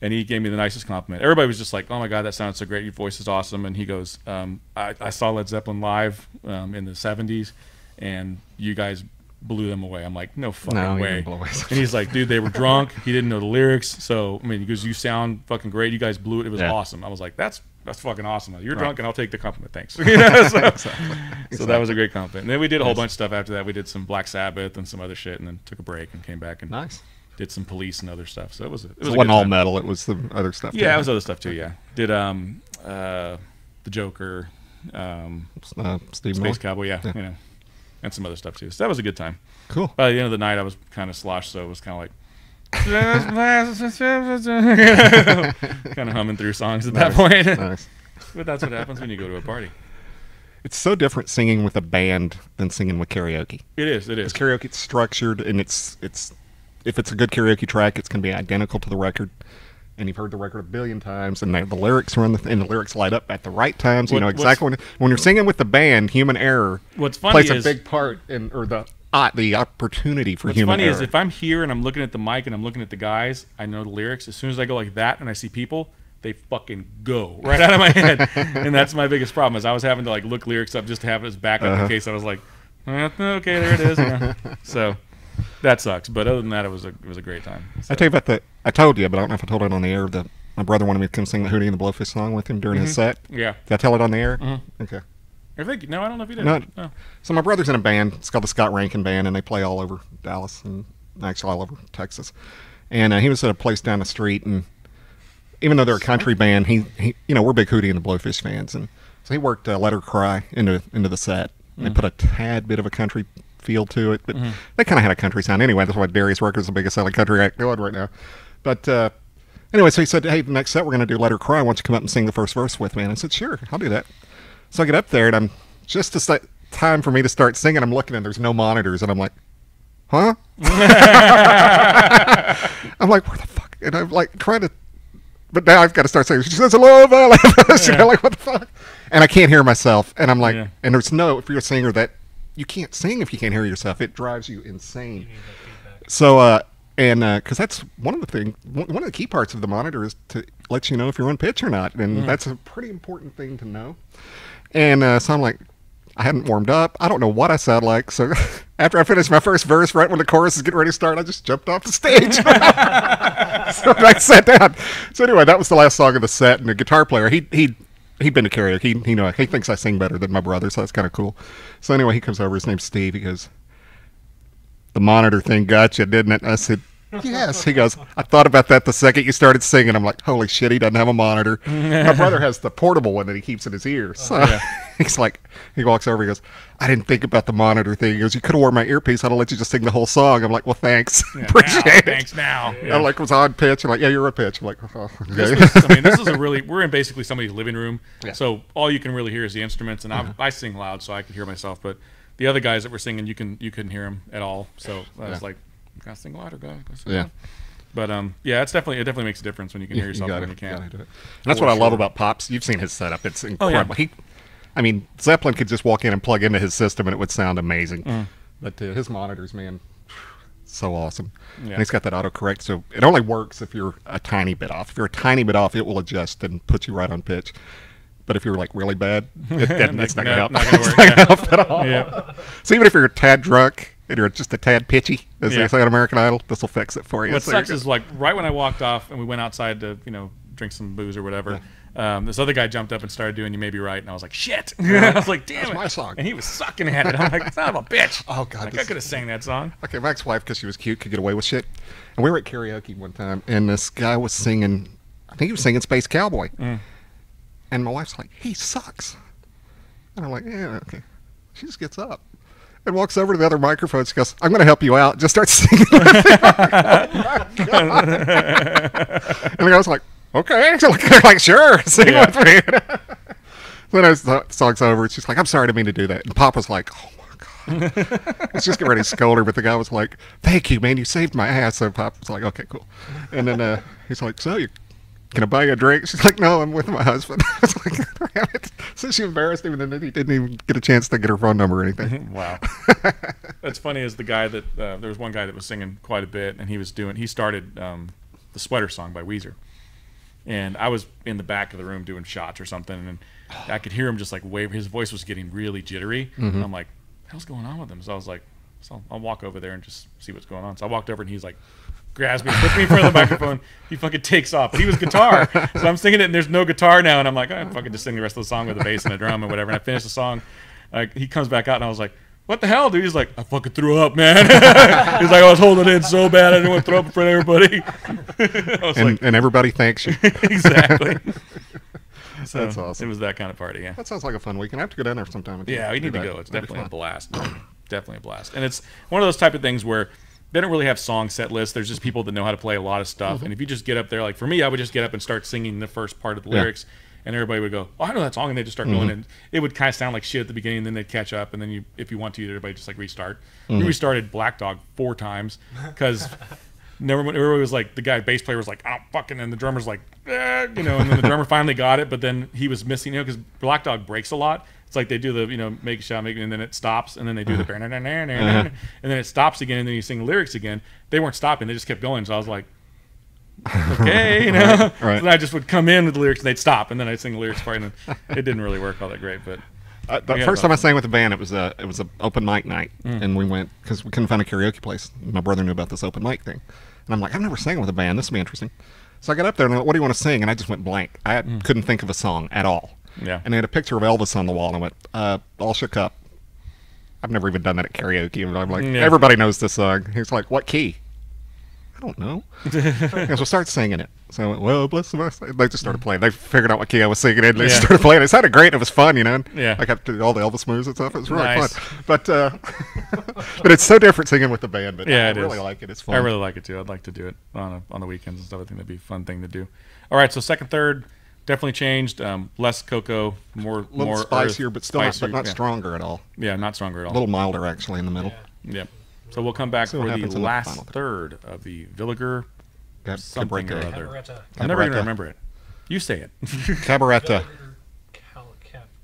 And he gave me the nicest compliment. Everybody was just like, oh my God, that sounds so great. Your voice is awesome. And he goes, I saw Led Zeppelin live in the 70s, and you guys blew them away. I'm like, no fucking way. And he's like, dude, they were drunk. He didn't know the lyrics. So, I mean, he goes, you sound fucking great. You guys blew it. It was awesome. I was like, that's fucking awesome. You're drunk, and I'll take the compliment. Thanks. So that was a great compliment. And then we did a whole bunch of stuff after that. We did some Black Sabbath and some other shit, and then took a break and came back and did some Police and other stuff. So it was a wasn't all time. metal. It was the other stuff. Yeah, it was other stuff too. Yeah, did the Joker, Steve Space Miller. Cowboy. Yeah, and some other stuff too. So that was a good time. Cool. By the end of the night, I was kind of sloshed, so it was kind of like. kind of humming through songs at that point. Nice. But that's what happens when you go to a party. It's so different singing with a band than singing with karaoke. It is. Because karaoke's structured, and it's if it's a good karaoke track, it's going to be identical to the record. And you've heard the record a billion times, and the lyrics are and the lyrics light up at the right times. You know exactly when you're singing with the band. Human error plays a big part in the opportunity for human error. What's funny is if I'm here and I'm looking at the mic and I'm looking at the guys, I know the lyrics. As soon as I go like that and I see people, they fucking go right out of my head. And that's my biggest problem is I was having to like look lyrics up just to have it as backup in case I was like, okay, there it is. So that sucks. But other than that, it was a great time. So. I tell you about I told you, but I don't know if I told it on the air. My brother wanted me to come sing the Hootie and the Blowfish song with him during his set. Yeah. Did I tell it on the air? Okay. I think I don't know if you did. No. So my brother's in a band. It's called the Scott Rankin Band, and they play all over Dallas and actually all over Texas. And he was at a place down the street, and even though they're a country band, he we're big Hootie and the Blowfish fans, and so he worked Let Her Cry into the set. They put a tad bit of a country feel to it. But they kind of had a country sound anyway. That's why Darius Rucker's the biggest selling country act going right now. But anyway, so he said, hey, the next set we're going to do Let Her Cry. Why don't you come up and sing the first verse with me? And I said, sure, I'll do that. So I get up there, and I'm just as time for me to start singing, I'm looking, and there's no monitors, and I'm like, huh? I'm like, where the fuck? And I'm like trying to, but now I've got to start singing. She says, hello, Val. You know, like, what the fuck? And I can't hear myself. And I'm like, and there's no, if you're a singer, that you can't sing if you can't hear yourself. It drives you insane. You need that feedback. So, because that's one of the things, one of the key parts of the monitor is to let you know if you're on pitch or not. And that's a pretty important thing to know. And so I'm like, I hadn't warmed up. I don't know what I sound like. So after I finished my first verse, right when the chorus is getting ready to start, I just jumped off the stage. So I sat down. So anyway, that was the last song of the set. And the guitar player, he'd been to karaoke. He thinks I sing better than my brother, so that's kind of cool. So anyway, he comes over. His name's Steve. He goes, the monitor thing got you, didn't it? And I said, yes. He goes, I thought about that the second you started singing. I'm like, holy shit, he doesn't have a monitor. My brother has the portable one that he keeps in his ear. So he's like, he walks over, he goes, I didn't think about the monitor thing. He goes, you could have worn my earpiece. I'd have let you just sing the whole song. I'm like, well, thanks. Appreciate it. Thanks now. I like was on pitch. I'm like, yeah, you're on pitch. I'm like, oh, okay. This is we're in basically somebody's living room. Yeah. So all you can really hear is the instruments. And I sing loud, so I could hear myself. But the other guys that were singing, you couldn't hear them at all. So I was like, gotta sing louder, guy. Yeah. But it definitely makes a difference when you can hear yourself and when you can't. Do it. And that's what I love about Pops. You've seen his setup; it's incredible. Zeppelin could just walk in and plug into his system, and it would sound amazing. But his monitors, man, so awesome. Yeah. And he's got that autocorrect, so it only works if you're a tiny bit off. If you're a tiny bit off, it will adjust and put you right on pitch. But if you're like really bad, it's not gonna help. Not gonna work. It's not gonna help at all. Yeah. So even if you're a tad drunk and you're just a tad pitchy, as they say on American Idol, this will fix it for you. What sucks is like right when I walked off and we went outside to drink some booze or whatever. This other guy jumped up and started doing "You May Be Right," and I was like, "Shit!" I was like, "Damn it!" My song. And he was sucking at it. I'm like, "Son of a bitch!" Oh God, I could have sang that song. Okay, my ex-wife, because she was cute, could get away with shit. And we were at karaoke one time, and this guy was singing. I think he was singing "Space Cowboy," and my wife's like, "He sucks," and I'm like, "Yeah, okay." She just gets up and walks over to the other microphone. She goes, "I'm going to help you out. Just start singing." Oh my God. And the guy was like, okay. So like, sure, sing with me. Then as the song's over, she's like, I'm sorry, I didn't mean to do that. And Papa's like, oh my God. Let's just get ready to scold her. But the guy was like, thank you, man. You saved my ass. So Papa was like, okay, cool. And then he's like, so can I buy you a drink? She's like, no, I'm with my husband. I was like, damn it. So she embarrassed him, and then he didn't even get a chance to get her phone number or anything. Wow. That's funny is the guy that, there was one guy that was singing quite a bit, and he started the Sweater Song by Weezer. And I was in the back of the room doing shots or something, and I could hear him just like wave. His voice was getting really jittery. And I'm like, what the hell's going on with him? So I was like, I'll walk over there and just see what's going on. So I walked over, and he's like, grabs me, puts me in front of the microphone. He fucking takes off. But he was guitar. So I'm singing it, and there's no guitar now. And I'm like, I'm fucking just sing the rest of the song with a bass and a drum or whatever. And I finished the song. He comes back out, and I was like, what the hell, dude? He's like, I fucking threw up, man. He's like, I was holding it in so bad, I didn't want to throw up in front of everybody. And everybody thanks you. Exactly. So that's awesome. It was that kind of party, yeah. That sounds like a fun weekend. I have to go down there sometime. Yeah, we need to go. It's definitely a blast. Definitely a blast. And it's one of those type of things where they don't really have song set lists. There's just people that know how to play a lot of stuff. And if you just get up there, like for me, I would just get up and start singing the first part of the lyrics. And everybody would go, oh, I know that song, and they just start going, and it would kind of sound like shit at the beginning, and then they'd catch up, and then if you want to, everybody just like restart. We restarted Black Dog 4 times because everybody was like, the bass player was like, oh fucking, and the drummer's like, and then the drummer finally got it, but then he was missing, because Black Dog breaks a lot. It's like they do the make a shot, and then it stops, and then they do the and then it stops again, and then you sing the lyrics again. They weren't stopping; they just kept going. So I was like, okay, Right. So I just would come in with the lyrics, and they'd stop, and then I'd sing the lyrics part, and then it didn't really work all that great. But the first time I sang with the band, it was a open mic night, and we went because we couldn't find a karaoke place. My brother knew about this open mic thing, and I'm like, I've never sang with a band. This will be interesting. So I got up there and I'm like, what do you want to sing? And I just went blank. I couldn't think of a song at all. Yeah. And they had a picture of Elvis on the wall, and I went, All Shook Up. I've never even done that at karaoke. And I'm like, everybody knows this song. He's like, what key? don't know. And so start singing it. So I went, well, bless the Most High. They just started playing. They figured out what key I was singing in. They started playing. It sounded great. It was fun, you know. Yeah. I got to do all the Elvis moves and stuff. It was really Nice. fun. But but it's so different singing with the band. But Yeah, I it really is. like it. It's fun. I really like it too. I'd like to do it on the weekends and stuff. I think that'd be a fun thing to do. All right, so second, third definitely changed. Less cocoa, more a little more spicier, earth, but still spicier, not stronger at all. Yeah, not stronger at A all. little milder actually in the middle. Yeah. So we'll come back See what for the happens in the last final third of the Villiger something or Cabarete. other. Cabarete. I'm never going to Cabarete. remember it. You say it. Cabarete.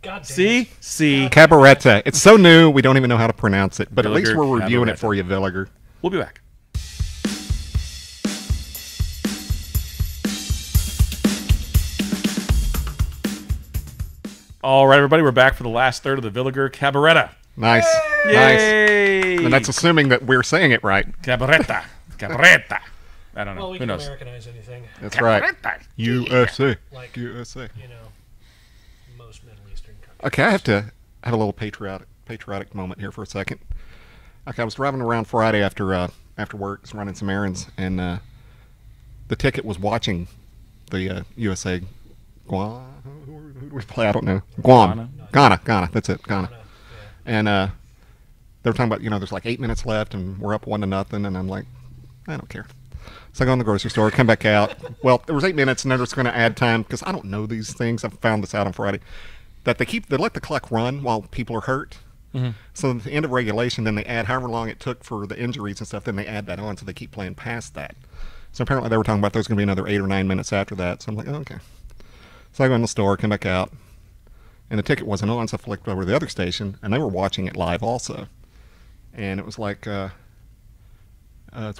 God damn See? it. See? Cabarete. It's so new, we don't even know how to pronounce it. But at least Villiger we're reviewing Cabarete. it for you, Villiger. We'll be back. All right, everybody, we're back for the last third of the Villiger Cabarete. Nice. Nice. Yay! And that's assuming that we're saying it right. Cabarete. Cabarete. I don't know. Well, we Who can knows? Americanize anything. That's right. Cabarete. USA. Like, USA. you know, most Middle Eastern countries. Okay, I have to have a little patriotic moment here for a second. Okay, I was driving around Friday after work, just running some errands, and the ticket was watching the USA Guam. Who do we play? I don't know. Guam. Ghana. That's it. Ghana. Yeah. And they were talking about, there's like 8 minutes left, and we're up 1-0, and I'm like, I don't care. So I go in the grocery store, come back out. Well, there was 8 minutes, and they're just going to add time because I don't know these things. I found this out on Friday that they let the clock run while people are hurt. Mm-hmm. So at the end of regulation, then they add however long it took for the injuries and stuff. Then they add that on, so they keep playing past that. So apparently they were talking about there's going to be another 8 or 9 minutes after that. So I'm like, oh, okay. So I go in the store, come back out, and the ticket wasn't on. So I flicked over to the other station, and they were watching it live also. And it was like, it's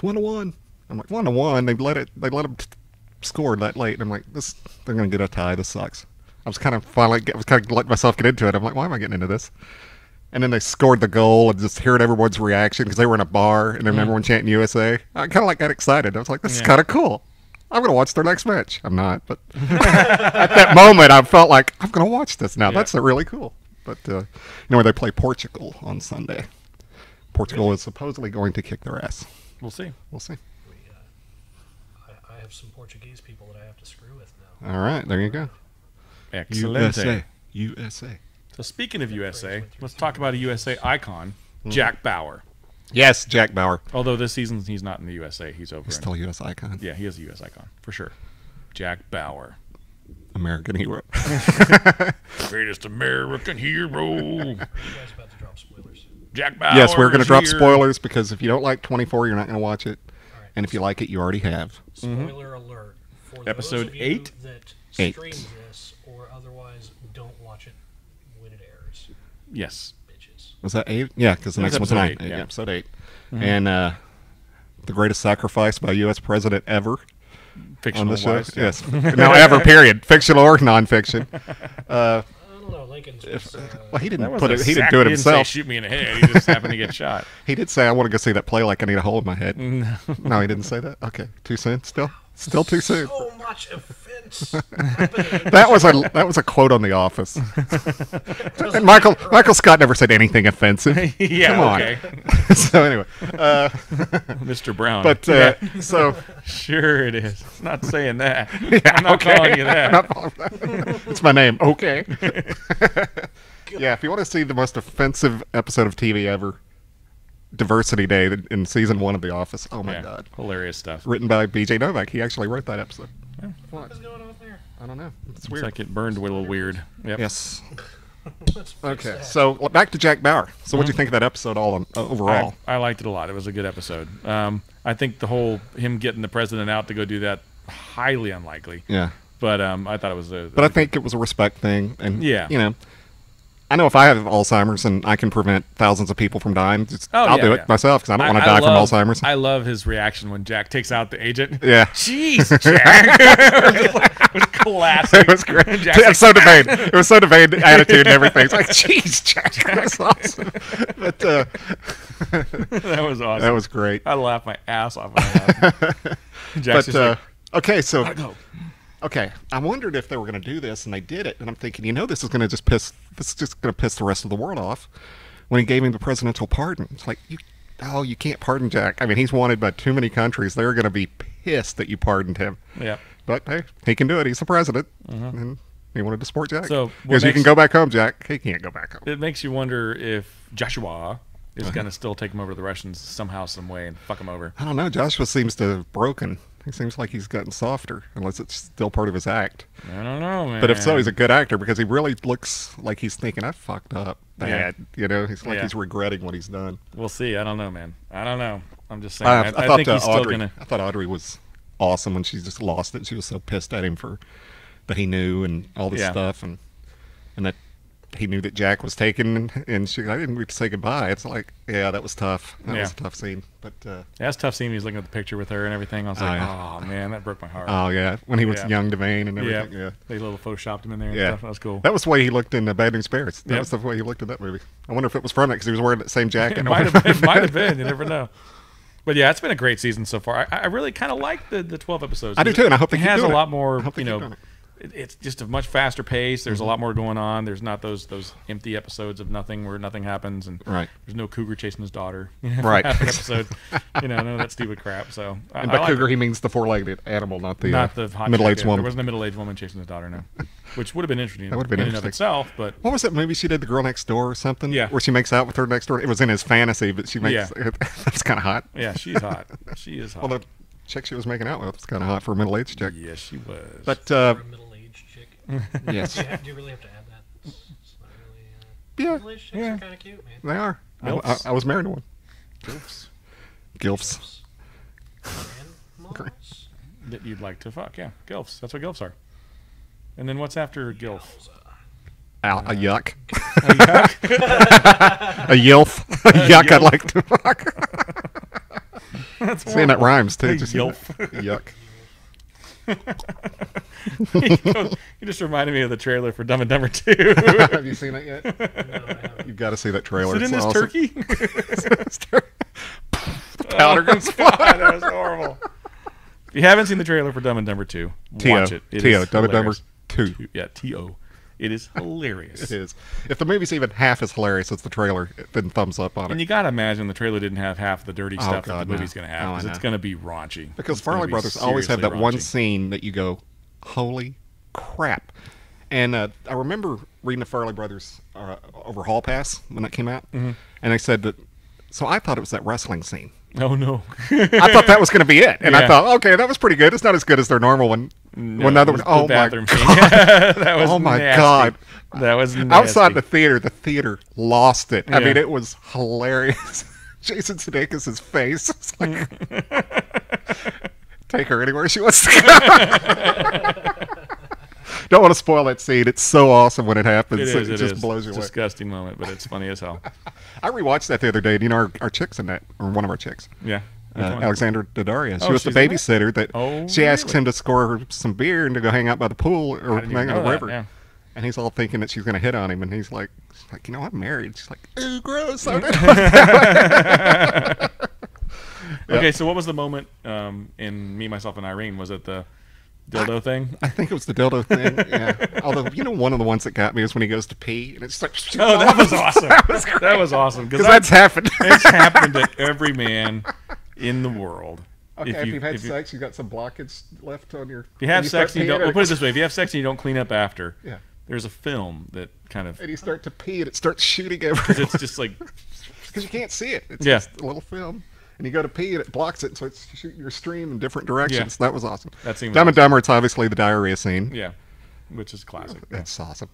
1-1. I'm like, 1-1. They let them score that late. And I'm like, they're going to get a tie. This sucks. I was kind of letting myself get into it. I'm like, why am I getting into this? And then they scored the goal, and just hearing everyone's reaction because they were in a bar and then everyone chanting USA. I kind of got excited. I was like, this is kind of cool. I'm going to watch their next match. I'm not, but at that moment, I felt like I'm going to watch this now. Yeah. That's really cool. But where they play Portugal on Sunday. Portugal is supposedly going to kick their ass. We'll see. We'll see. I have some Portuguese people that I have to screw with now. All right, there you go. Excellent. USA. So speaking of USA, let's talk about a USA icon, Jack Bauer. Yes, Jack Bauer. Although this season he's not in the USA, he's over. He's in, still a U.S. icon. yeah, he is a U.S. icon for sure. Jack Bauer, American hero. greatest American hero. Are you guys about to drop spoilers? Jack Bauer. Yes, we're going to is drop here. spoilers because if you don't like 24, you're not going to watch it. All right. And if you like it, you already have. Spoiler alert. For Episode those of you 8? that 8. stream this or otherwise don't watch it when it airs. Yes. Bitches. Was that 8? Yeah, because the It was next one's episode 9. 8, yeah. Episode 8. And the greatest sacrifice by a U.S. president ever on Fictional the show. wise, yeah. Yes. No, ever, period. Fictional or nonfiction. I don't know. Lincoln's was, Well, he That didn't was put a it. He didn't sack- do it he didn't say, himself. shoot me in the head. He just happened to get shot. He did say, "I want to go see that play like I need a hole in my head." No. No, he didn't say that. Okay, too soon. Still too soon. so much offense happening. That was a quote on The Office. And Michael Scott never said anything offensive. Yeah. Come on. Okay. So anyway, Mr. Brown. but Yeah. so Sure it is. It's not saying that. yeah, I'm not okay. calling you that. I'm not calling that. It's my name. Okay. Yeah, if you want to see the most offensive episode of TV ever, Diversity Day in season 1 of The Office. Oh my Yeah, God. hilarious stuff. Written by B.J. Novak. He actually wrote that episode. What is going on there? I don't know. It's It's weird. like it burned a little weird. Yep. Yes. Let's fix Okay. that. So back to Jack Bauer. So what do you think of that episode overall? I liked it a lot. It was a good episode. I think the whole him getting the president out to go do that, highly unlikely. Yeah. But I thought it was a. But I think it was a respect thing, and Yeah. I know if I have Alzheimer's and I can prevent thousands of people from dying, I'll do it myself because I don't want to die from Alzheimer's. I love his reaction when Jack takes out the agent. Yeah. Jeez, Jack. It was classic. It was great. Jack's It was so debated. It was so debated attitude and everything. It's like, jeez, Jack, that's awesome. But That was awesome. that was great. I laughed my ass off. When I laughed. Jack's But just like, okay, so gotta go. okay, I wondered if they were going to do this, and they did it. And I'm thinking, this is going to just piss the rest of the world off. When he gave him the presidential pardon, it's like oh, you can't pardon Jack. I mean, he's wanted by too many countries. They're going to be pissed that you pardoned him. Yeah. But hey, he can do it. He's the president. And he wanted to support Jack. So because you can go back home, Jack. He can't go back home. It makes you wonder if Joshua is going to still take him over to the Russians somehow, some way, and fuck him over. I don't know. Joshua seems to have broken. He seems like he's gotten softer, unless it's still part of his act. I don't know, man. But if so, he's a good actor because he really looks like he's thinking, I fucked up bad. You know, he's like he's regretting what he's done. We'll see. I don't know, man. I don't know. I'm just saying. I I thought think he's still Audrey, going to... I thought Audrey was awesome when she just lost it. She was so pissed at him that he knew and all this stuff, and that he knew that Jack was taken, and I didn't get to say goodbye. It's like, yeah, that was tough. That was a tough scene. But that's tough seeing. He was looking at the picture with her and everything. I was like, oh man, that broke my heart. Oh yeah, when he was young Devane and everything. Yeah, they little photoshopped him in there. And stuff. That was cool. That was the way he looked in Bad News Bears. That was the way he looked in that movie. I wonder if it was from it because he was wearing that same jacket. It might have been. You never know. But yeah, it's been a great season so far. I really kind of like the 12 episodes. I do too, and I hope they keep doing it. It has a lot more, it's just a much faster pace. There's a lot more going on. There's not those empty episodes of nothing where nothing happens, and there's no cougar chasing his daughter. Right. Half an episode, none of that stupid crap. So, and by cougar, he means the four-legged animal, not the hot middle-aged woman. There wasn't a middle-aged woman chasing his daughter, no. Which would have been interesting. That would have been in and of itself. But what was that movie she did, The Girl Next Door or something? Yeah. Where she makes out with her next door. It was in his fantasy, but she makes that's kind of hot. Yeah, she's hot. She is hot. Well, the chick she was making out with was kind of hot for a middle-aged chick. Yes, she was. But for a middle-aged chick. Yes. Do you really have to add that? It's not really. Middle-aged chicks are kind of cute, man. They are. I was married to one. Gilfs. Grandmas? That you'd like to fuck, yeah. Gilfs. That's what Gilfs are. And then what's after Gilf? A yuck. A yilf. A yuck I'd like to fuck. That's seeing that rhymes too. Just Yilf. Yuck. You just reminded me of the trailer for Dumb and Dumber 2. Have you seen it yet? No, I haven't. You've got to see that trailer. Is it in It's this awesome. turkey? The powder goes flying. That was horrible. If you haven't seen the trailer for Dumb and Dumber 2, watch it. T.O. Dumb and Dumber 2. Yeah, T.O. It is hilarious. It is. If the movie's even half as hilarious as the trailer, then thumbs up on it. And you got to imagine the trailer didn't have half the dirty stuff that the movie's going to have. Because it's going to be raunchy. Because Farley Brothers always have that one scene that you go, holy crap. And I remember reading the Farley Brothers over Hall Pass when that came out. And they said that, so I thought it was that wrestling scene. Oh, no. I thought that was going to be it. And I thought, okay, that was pretty good. It's not as good as their normal one. No, Another one. Oh, my God. That was oh, my nasty. God. That was nasty. Outside the theater lost it. I mean, it was hilarious. Jason Sudeikis' face. It's like, take her anywhere she wants to go. Don't want to spoil that scene. It's so awesome when it happens. It just blows you away. Disgusting moment, but it's funny as hell. I rewatched that the other day. Do you know our chick's in that, or one of our chicks? Yeah. Alexandra Daddario. She was the babysitter that she asks him to score her some beer and to go hang out by the pool or hang out in the river. Yeah. And he's all thinking that she's going to hit on him, and he's like, I'm married. She's like, ooh, gross. Okay, so what was the moment in Me, Myself, and Irene? Was it the dildo thing? I think it was the dildo thing, yeah. Although, one of the ones that got me is when he goes to pee, and it's like... Oh, that was awesome. That was awesome. Because that's happened. It's happened to every man in the world. Okay, if you've had sex, you've got some blockage left on your... If you have sex and you don't... We'll put it this way. If you have sex and you don't clean up after, yeah, there's a film that kind of... And you start to pee, and it starts shooting everywhere. Because it's just like... Because you can't see it. It's just a little film. And you go to pee, and it blocks it, so it's shooting your stream in different directions. Yeah. That was awesome. That scene was Dumb and Dumber, it's obviously the diarrhea scene. Yeah, which is classic. That's awesome.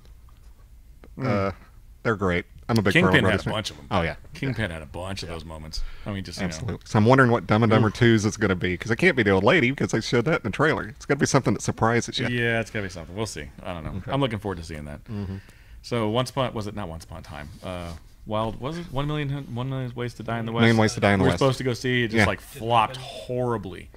They're great. I'm a big Kingpin Farrell had a fan. bunch of them. Oh, yeah. Kingpin had a bunch of those moments. I mean, just, absolutely. So I'm wondering what Dumb and Dumber 2's is going to be, because it can't be the old lady, because they showed that in the trailer. It's got to be something that surprises you. Yeah, it's got to be something. We'll see. I don't know. Okay. I'm looking forward to seeing that. So Once Upon a Time? Wild, was it 1 Million Ways to Die in the West? 1 Million Ways to Die in the West. West. We're supposed to go see it. Just flopped horribly.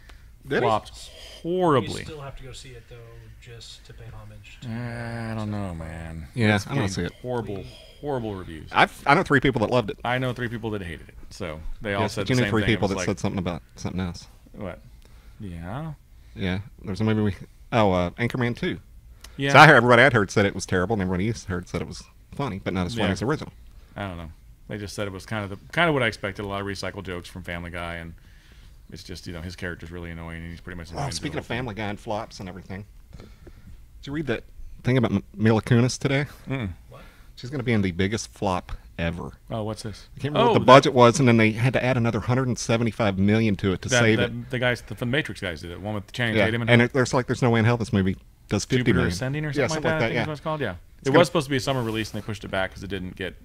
Flopped horribly. You still have to go see it though, just to pay homage. I don't know, man. Yeah, I don't see it. Horrible reviews. I know 3 people that loved it. I know 3 people that hated it. So they all said the same thing. You know 3 people that like, said something about something else. What? Yeah. Yeah. There's a movie. Anchorman 2. Yeah. So everybody I'd heard said it was terrible, and everybody else heard said it was funny, but not as funny as the original. I don't know. They just said it was kind of what I expected. A lot of recycled jokes from Family Guy, and it's just his character's really annoying, and he's pretty much. Oh, speaking of Family Guy and flops and everything, did you read that thing about Mila Kunis today? What? She's going to be in the biggest flop ever. Oh, what's this? I can't remember what the budget was, and then they had to add another $175 million to it to save it. The guys, the Matrix guys did it. One with Channing Yeah, Tatum and there's no way in hell this movie does 50 Jupiter million. Ascending or something like that. I think is what it's called. Yeah, it was supposed to be a summer release, and they pushed it back because it didn't get.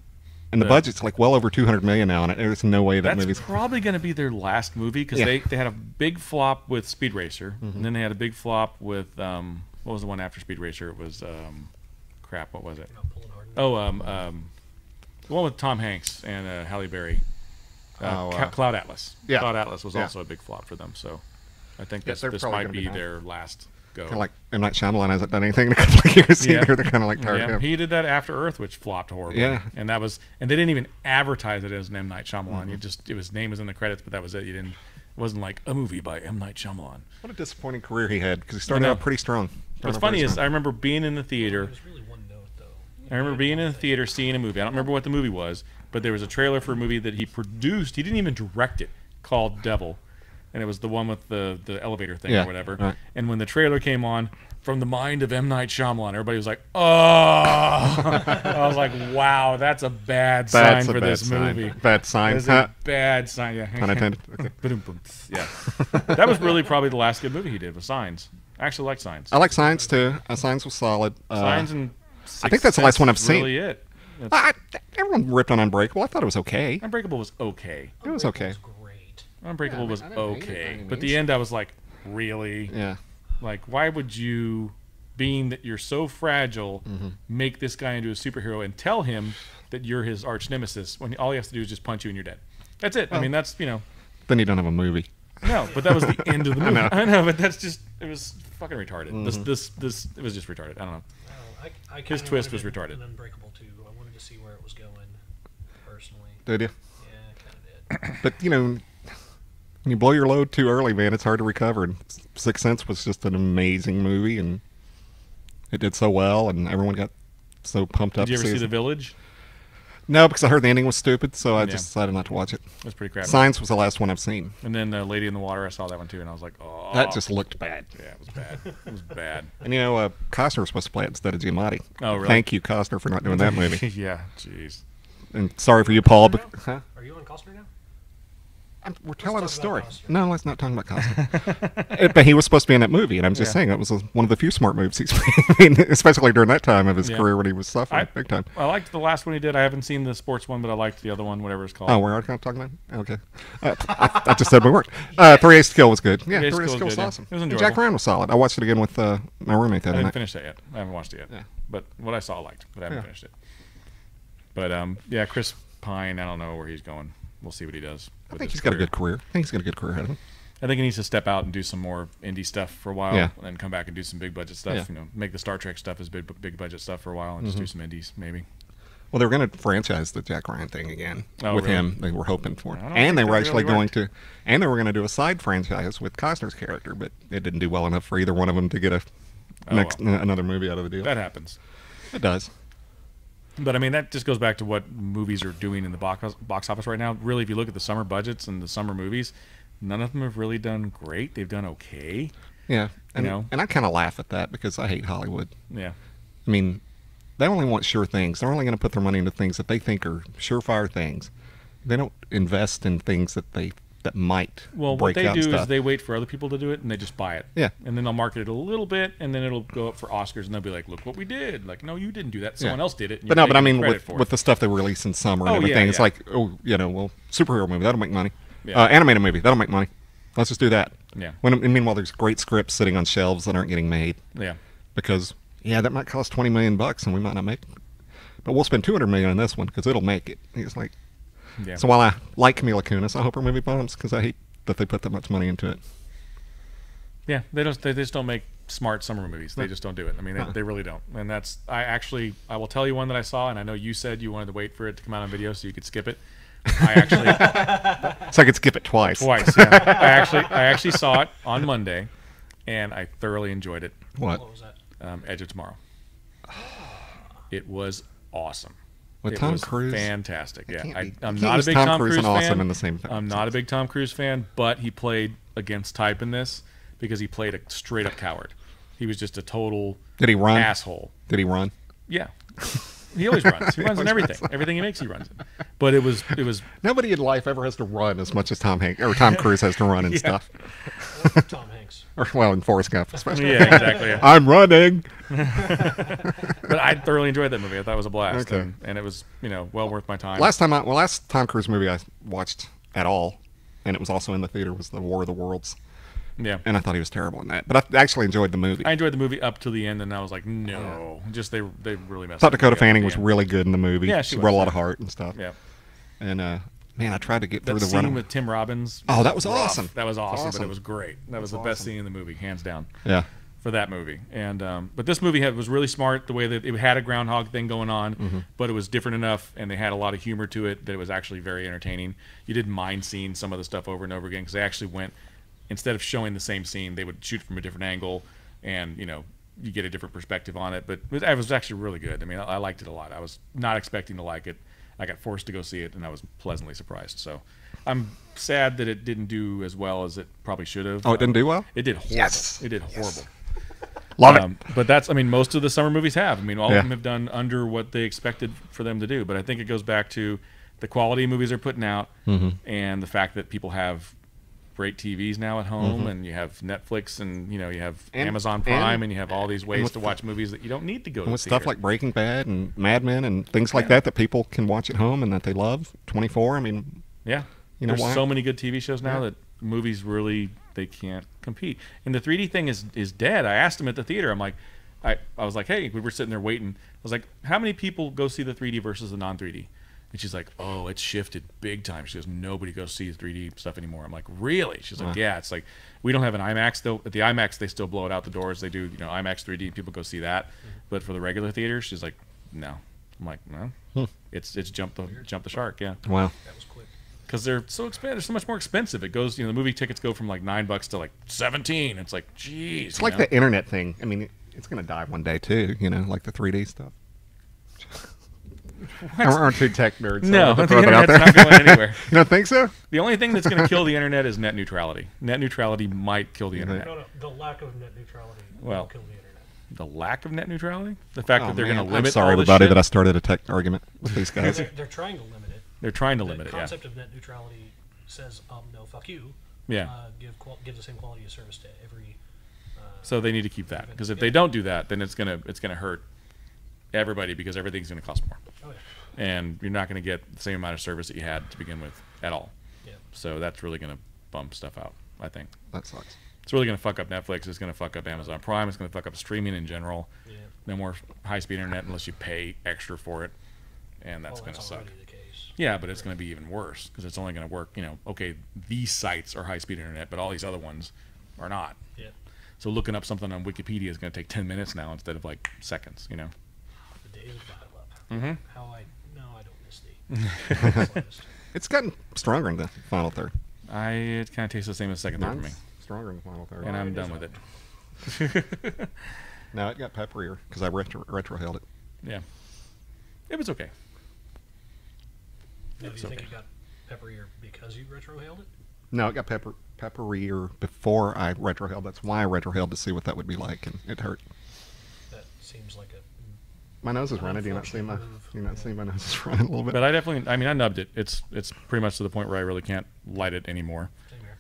And the budget's like well over $200 million now, and there's no way that That's movie's probably going to be their last movie because they had a big flop with Speed Racer, and then they had a big flop with what was the one after Speed Racer? It was crap. What was it? The one with Tom Hanks and Halle Berry. Cloud Atlas. Yeah. Cloud Atlas was also a big flop for them. So I think this might be their last go. kind of like M. Night Shyamalan hasn't done anything in a couple of years either. They're kind of like tired of him. He did that After Earth, which flopped horribly. Yeah. And they didn't even advertise it as an M. Night Shyamalan. His name was in the credits, but that was it. It wasn't like a movie by M. Night Shyamalan. What a disappointing career he had because he started out pretty strong. What's funny is I remember being in the theater. It was really one note, though. I remember being in the theater seeing a movie. I don't remember what the movie was, but there was a trailer for a movie that he produced. He didn't even direct it, called Devil. And it was the one with the elevator thing or whatever. Right. And when the trailer came on, from the mind of M. Night Shyamalan, everybody was like, oh. I was like, wow, that's a bad sign for this movie. Bad sign. That's a bad sign, yeah. Pun intended. Okay. Yeah. That was really probably the last good movie he did, was Signs. I actually like Signs. I like Signs, too. Signs was solid. Signs and I think that's the last one I've seen. Really it. Everyone ripped on Unbreakable. I thought it was okay. Unbreakable was okay. It was okay. Great. Unbreakable was okay. But the end, I was like, really? Yeah. Like, why would you, being that you're so fragile, make this guy into a superhero and tell him that you're his arch nemesis when all he has to do is just punch you and you're dead? That's it. I mean, that's, Then you don't have a movie. No, but that was the end of the movie. I know, but that's just, it was fucking retarded. Mm-hmm. This, it was just retarded. I don't know. I His twist was retarded. Unbreakable too. I wanted to see where it was going, personally. Did you? Yeah, I kind of did. But, when you blow your load too early, man, it's hard to recover. And Sixth Sense was just an amazing movie, and it did so well, and everyone got so pumped up. Did you ever see The Village? No, because I heard the ending was stupid, so I just decided not to watch it. It was pretty crappy. Signs was the last one I've seen. And then Lady in the Water, I saw that one too, and I was like, oh. That just looked bad. Yeah, it was bad. It was bad. And Costner was supposed to play it instead of Giamatti. Oh, really? Thank you, Costner, for not doing that movie. Yeah, jeez. And sorry for you, Paul. But, huh? Are you on Costner now? We're telling a story. Costner. No, let's not talk about Costner. But he was supposed to be in that movie, and I'm just saying it was one of the few smart moves he's made, especially during that time of his career when he was suffering big time. I liked the last one he did. I haven't seen the sports one, but I liked the other one, whatever it's called. Oh, we're not talking about it? Okay. I just said my word. 3 Ace to Kill was good. Yeah, 3 Ace to Kill was awesome. It was enjoyable. Jack Ryan was solid. I watched it again with my roommate that I night. didn't finish that yet. I haven't watched it yet. Yeah. But what I saw, I liked, but I haven't finished it. But, Chris Pine, I don't know where he's going. We'll see what he does. I think he's got a good career. I think he's got a good career ahead of him. I think he needs to step out and do some more indie stuff for a while, Yeah. and then come back and do some big budget stuff. Yeah. Make the Star Trek stuff as big budget stuff for a while, and just do some indies maybe. Well, they were going to franchise the Jack Ryan thing again with really? him. They were hoping for, I don't and they think were that actually really going worked. to, and they were going to do a side franchise with Costner's character, but it didn't do well enough for either one of them to get another movie out of the deal. That happens. It does. But I mean, that just goes back to what movies are doing in the box office right now. Really, if you look at the summer budgets and the summer movies, none of them have really done great. They've done okay. Yeah, and and I kind of laugh at that because I hate Hollywood. Yeah. I mean, they only want sure things. They're only going to put their money into things that they think are surefire things. They don't invest in things that might Well, break what they out do stuff. is they wait for other people to do it, and they just buy it. Yeah. And then they'll market it a little bit, and then it'll go up for Oscars, and they'll be like, "Look what we did!" Like, no, you didn't do that. Someone else did it. And But you're no, but I taking mean, credit for with it. the stuff they release in summer and everything, it's like, superhero movie, that'll make money. Yeah. Animated movie, that'll make money. Let's just do that. Yeah. And meanwhile, there's great scripts sitting on shelves that aren't getting made Yeah. because, that might cost $20 million, and we might not make it. But we'll spend $200 million on this one because it'll make it. It's like, Yeah. so while I like Mila Kunis, I hope her movie bombs because I hate that they put that much money into it. Yeah, they just don't make smart summer movies. They just don't do it. I mean, they really don't. And that's I will tell you one that I saw, and I know you said you wanted to wait for it to come out on video so you could skip it. I actually So I could skip it twice. twice. Yeah. I actually saw it on Monday, and I thoroughly enjoyed it. What? What was that? Edge of Tomorrow. It was awesome. With It Tom was Cruise? fantastic. Yeah, Can't be- I'm can't not a use big Tom Tom Cruise Cruise and fan. awesome in the same I'm not a big Tom Cruise fan, but he played against type in this because he played a straight up coward. He was just a total Did he run? asshole. Did he run? Yeah. He always runs. He runs in everything. Everything he makes, he runs in. But it was Nobody in life ever has to run as much as Tom Cruise has to run and stuff. Or Tom Hanks. Or, well, in Forrest Gump, especially. yeah, exactly. Yeah. I'm running. But I thoroughly enjoyed that movie. I thought it was a blast, Okay. and it was well worth my time. Last Tom Cruise movie I watched at all, and it was also in the theater, was The War of the Worlds. Yeah, And I thought he was terrible in that. But I actually enjoyed the movie. I enjoyed the movie up to the end, and I was like, no, just they really messed. I thought up the Dakota movie at Fanning the was end. really good in the movie. Yeah, she she brought was, a lot yeah. of heart and stuff. Yeah, And man, I tried to get through that the scene run. with Tim Robbins. Oh, that was rough. awesome. That was awesome, but awesome. it was great. That was the That's best awesome. scene in the movie, hands down. Yeah. For that movie, and but this movie was really smart. The way that it had a groundhog thing going on, Mm-hmm. but it was different enough, and they had a lot of humor to it that it was actually very entertaining. You didn't mind seeing some of the stuff over and over again because they actually went, instead of showing the same scene, they would shoot from a different angle, and you get a different perspective on it. But it was actually really good. I mean, I liked it a lot. I was not expecting to like it. I got forced to go see it, and I was pleasantly surprised. So I'm sad that it didn't do as well as it probably should have. Oh, it didn't do well? It did horrible. Yes. It did horrible. Love it. But most of the summer movies have. I mean, all Yeah. of them have done under what they expected for them to do. But I think it goes back to the quality of movies they're putting out and the fact that people have great TVs now at home, and you have Netflix, and you have And- Amazon Prime, and you have all these ways with to watch movies that you don't need to go to And with the stuff theater. like Breaking Bad and Mad Men and things like that people can watch at home and that they love. 24. I mean, Yeah. You know There's why? so many good TV shows now that movies really, they can't compete. And the 3D thing is dead. I asked him at the theater, I'm like, I was like, hey, we were sitting there waiting. I was like, how many people go see the 3D versus the non-3D? And she's like, oh, it's shifted big time. She goes, nobody goes see 3D stuff anymore. I'm like, really? She's like, yeah. It's like, we don't have an IMAX. Though at the IMAX, they still blow it out the doors. They do, IMAX 3D, and people go see that. But for the regular theaters, she's like, no. I'm like, no. It's jumped the shark, yeah. wow. That was quick. Because they're so expensive. They're so much more expensive. It goes, the movie tickets go from like $9 to like 17. It's like, geez. It's like the internet thing. I mean, it's going to die one day too, like the 3D stuff. Aren't two tech nerds? so I No, have to the throw that out internet's there. not going anywhere. You don't think so? The only thing that's going to kill the internet is net neutrality. Net neutrality might kill the internet. No, the lack of net neutrality Well, will kill the internet. The lack of net neutrality? The fact Oh, that they're man. going to limit I'm sorry, all this everybody, shit? that I started a tech argument with these guys. They're trying to limit it. They're trying to The limit it, yeah. concept of net neutrality says, no, fuck you. Yeah. Give the same quality of service to every. So they need to keep that. Because if they don't do that, then it's gonna hurt everybody because everything's going to cost more. Oh yeah. And you're not going to get the same amount of service that you had to begin with at all. Yeah. So that's really going to bump stuff out, I think. That sucks. It's really going to fuck up Netflix. It's going to fuck up Amazon Prime. It's going to fuck up streaming in general. Yeah. No more high-speed internet unless you pay extra for it, and that's Well, going to suck. already the case. Yeah, but it's going to be even worse because it's only going to work. Okay, these sites are high-speed internet, but all these other ones are not. Yeah. So looking up something on Wikipedia is going to take 10 minutes now instead of like seconds. The days of dial-up. Mhm. I don't miss the. It's gotten stronger in the final third. It kind of tastes the same as second third for me, Mine's stronger in the final third. and I'm it done is with it. No, it got pepperier because I retro-held it. Yeah, it was okay. Now, do you It's think okay. it got pepperier because you retrohaled it? No, it got pepperier before I retroheld. That's why I retroheld to see what that would be like, and it hurt. That seems like a. My nose is running. Do you not see my? Move. Do you not see my nose is running a little bit? But I nubbed it. It's pretty much to the point where I really can't light it anymore. Same here.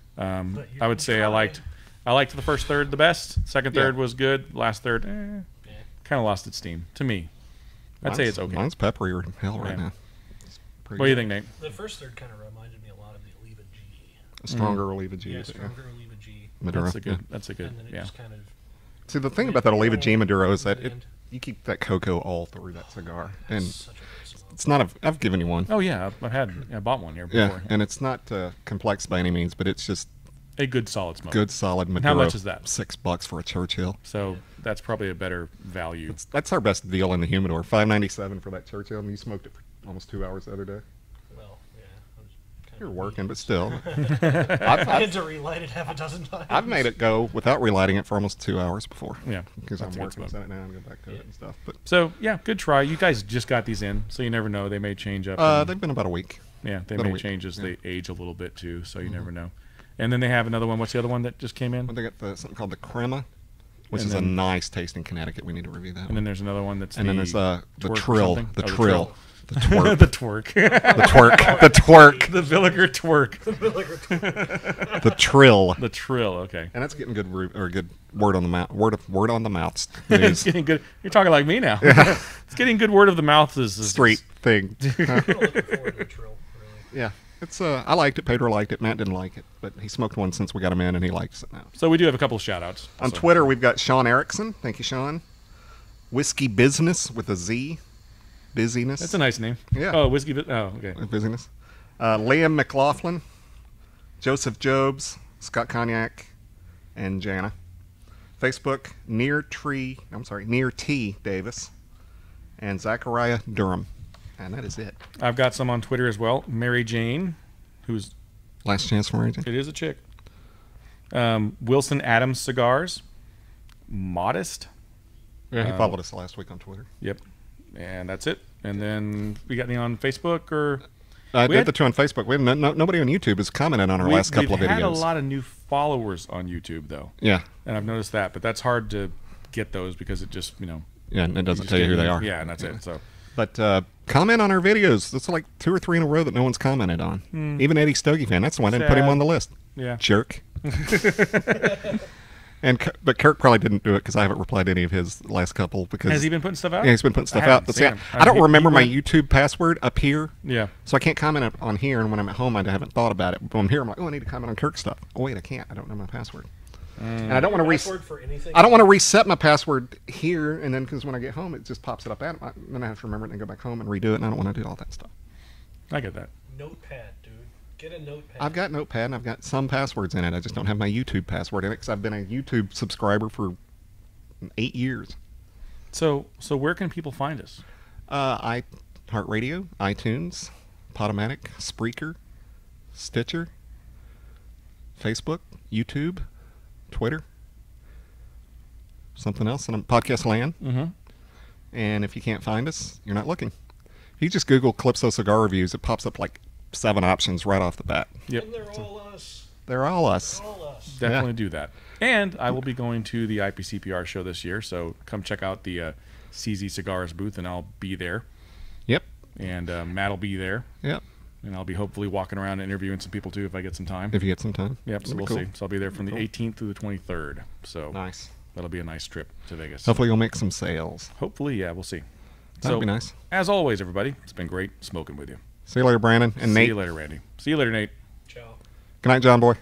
But you I would can say I try. liked the first third the best. Second Yeah. third was good. Last third, Yeah. kind of lost its steam to me. I'd say it's okay. Mine's pepperier than hell right Yeah. now. It's pretty What do you good. think, Nate? The first third kind of reminded me a lot of the Oliva G. A stronger Oliva G. Yeah, but stronger Oliva G. Maduro. That's a good. yeah. That's a good. And then it Yeah. just kind of. See, the thing about that Oliva G Maduro is that And- you keep that cocoa all through that cigar, and Such a good smoke. it's not. I've given you one. Oh yeah, I bought one here before. Yeah, and it's not complex by any means, but it's just A good solid smoke. good, solid Maduro. How much is that? $6 for a Churchill. So that's probably a better value. That's our best deal in the humidor. $5.97 for that Churchill, and you smoked it for almost 2 hours the other day. Well, yeah. I was You're working, but still. I had to relight it half a dozen times. I've made it go without relighting it for almost 2 hours before. Yeah, Because I'm that's a good working, spot. set it down, go back to it and stuff. But So yeah, good try. You guys just got these in, so you never know. They may change up. and- they've been about a week. yeah, they been a may week, change as yeah. they age a little bit too. So you never know. And then they have another one. What's the other one that just came in? But they got something called the Crema, which And is a then- nice taste in Connecticut. We need to review that. And one. then there's another one that's And then there's the twerk or Trill, something? the Oh, Trill, the the twerk, twerk, the twerk, the twerk, the Villiger twerk, the Trill. the trill. Okay, And that's getting good or good word on the mouth. Word on the mouth. it's News. getting good. You're talking like me now. It's getting good word of the mouth. Is Street thing. I'm looking forward to the Trill, really. Yeah, it's I liked it. Pedro liked it. Matt didn't like it, but he smoked one since we got him in, and he likes it now. So we do have a couple of shout outs. On Twitter, we've got Sean Erickson. Thank you, Sean. Whiskey Business with a Z. Busyness. That's a nice name. Yeah. Oh, whiskey. Oh, okay. Busyness. Liam McLaughlin, Joseph Jobs, Scott Cognac, and Jana. Facebook, Near T Davis, and Zachariah Durham. And that is it. I've got some on Twitter as well. Mary Jane, who's Last chance for Mary Jane. it is a chick. Wilson Adams Cigars. Modest. Yeah, he followed us last week on Twitter. Yep. And that's it. And then we got any on Facebook or I We did had- the two on Facebook. We have nobody on YouTube has commented on our last couple of we've videos. had a lot of new followers on YouTube though, Yeah, and I've noticed that. But that's hard to get those because it just yeah, and it doesn't just tell you who get- they are. Yeah, and that's it. So But comment on our videos. That's like 2 or 3 in a row that no one's commented on. Even Eddie Stogie fan. That's the one I didn't put him Sad. on the list. yeah. Jerk. But Kirk probably didn't do it because I haven't replied to any of his last couple. Because Has he been putting stuff out? Yeah, he's been putting stuff I out. haven't But seen see, him. I don't He remember my went- YouTube password up here, Yeah. so I can't comment on here. And when I'm at home, I haven't thought about it. But when I'm here, I'm like, oh, I need to comment on Kirk stuff. Oh wait, I can't. I don't know my password. And I don't want to Password for anything. I don't want to reset my password here, and then because when I get home, it just pops it up. Then I have to remember it and go back home and redo it, and I don't want to do all that stuff. I get that. Notepad, dude. Get a notepad. I've got Notepad, and I've got some passwords in it. I just don't have my YouTube password in it because I've been a YouTube subscriber for 8 years. So where can people find us? iHeartRadio, iTunes, Podomatic, Spreaker, Stitcher, Facebook, YouTube, Twitter, something else, and Podcast Land. Mm-hmm. And if you can't find us, you're not looking. If you just Google Calypso Cigar Reviews, it pops up like 7 options right off the bat. Yep. And they're all us. They're all us. They're all us. Definitely do that. And I will be going to the IPCPR show this year, so come check out the CZ Cigars booth, and I'll be there. Yep. And Matt will be there, Yep. and I'll be hopefully walking around and interviewing some people too if I get some time. If you get some time. Yep, so That'd be we'll cool. see. So I'll be there from the Cool. 18th through the 23rd. So Nice. that'll be a nice trip to Vegas. Hopefully you'll make some sales. Hopefully, yeah, we'll see. That'd So, be nice. as always, everybody, it's been great smoking with you. See you later, Brandon. And See Nate. you later, Randy. See you later, Nate. Ciao. Good night, John Boy.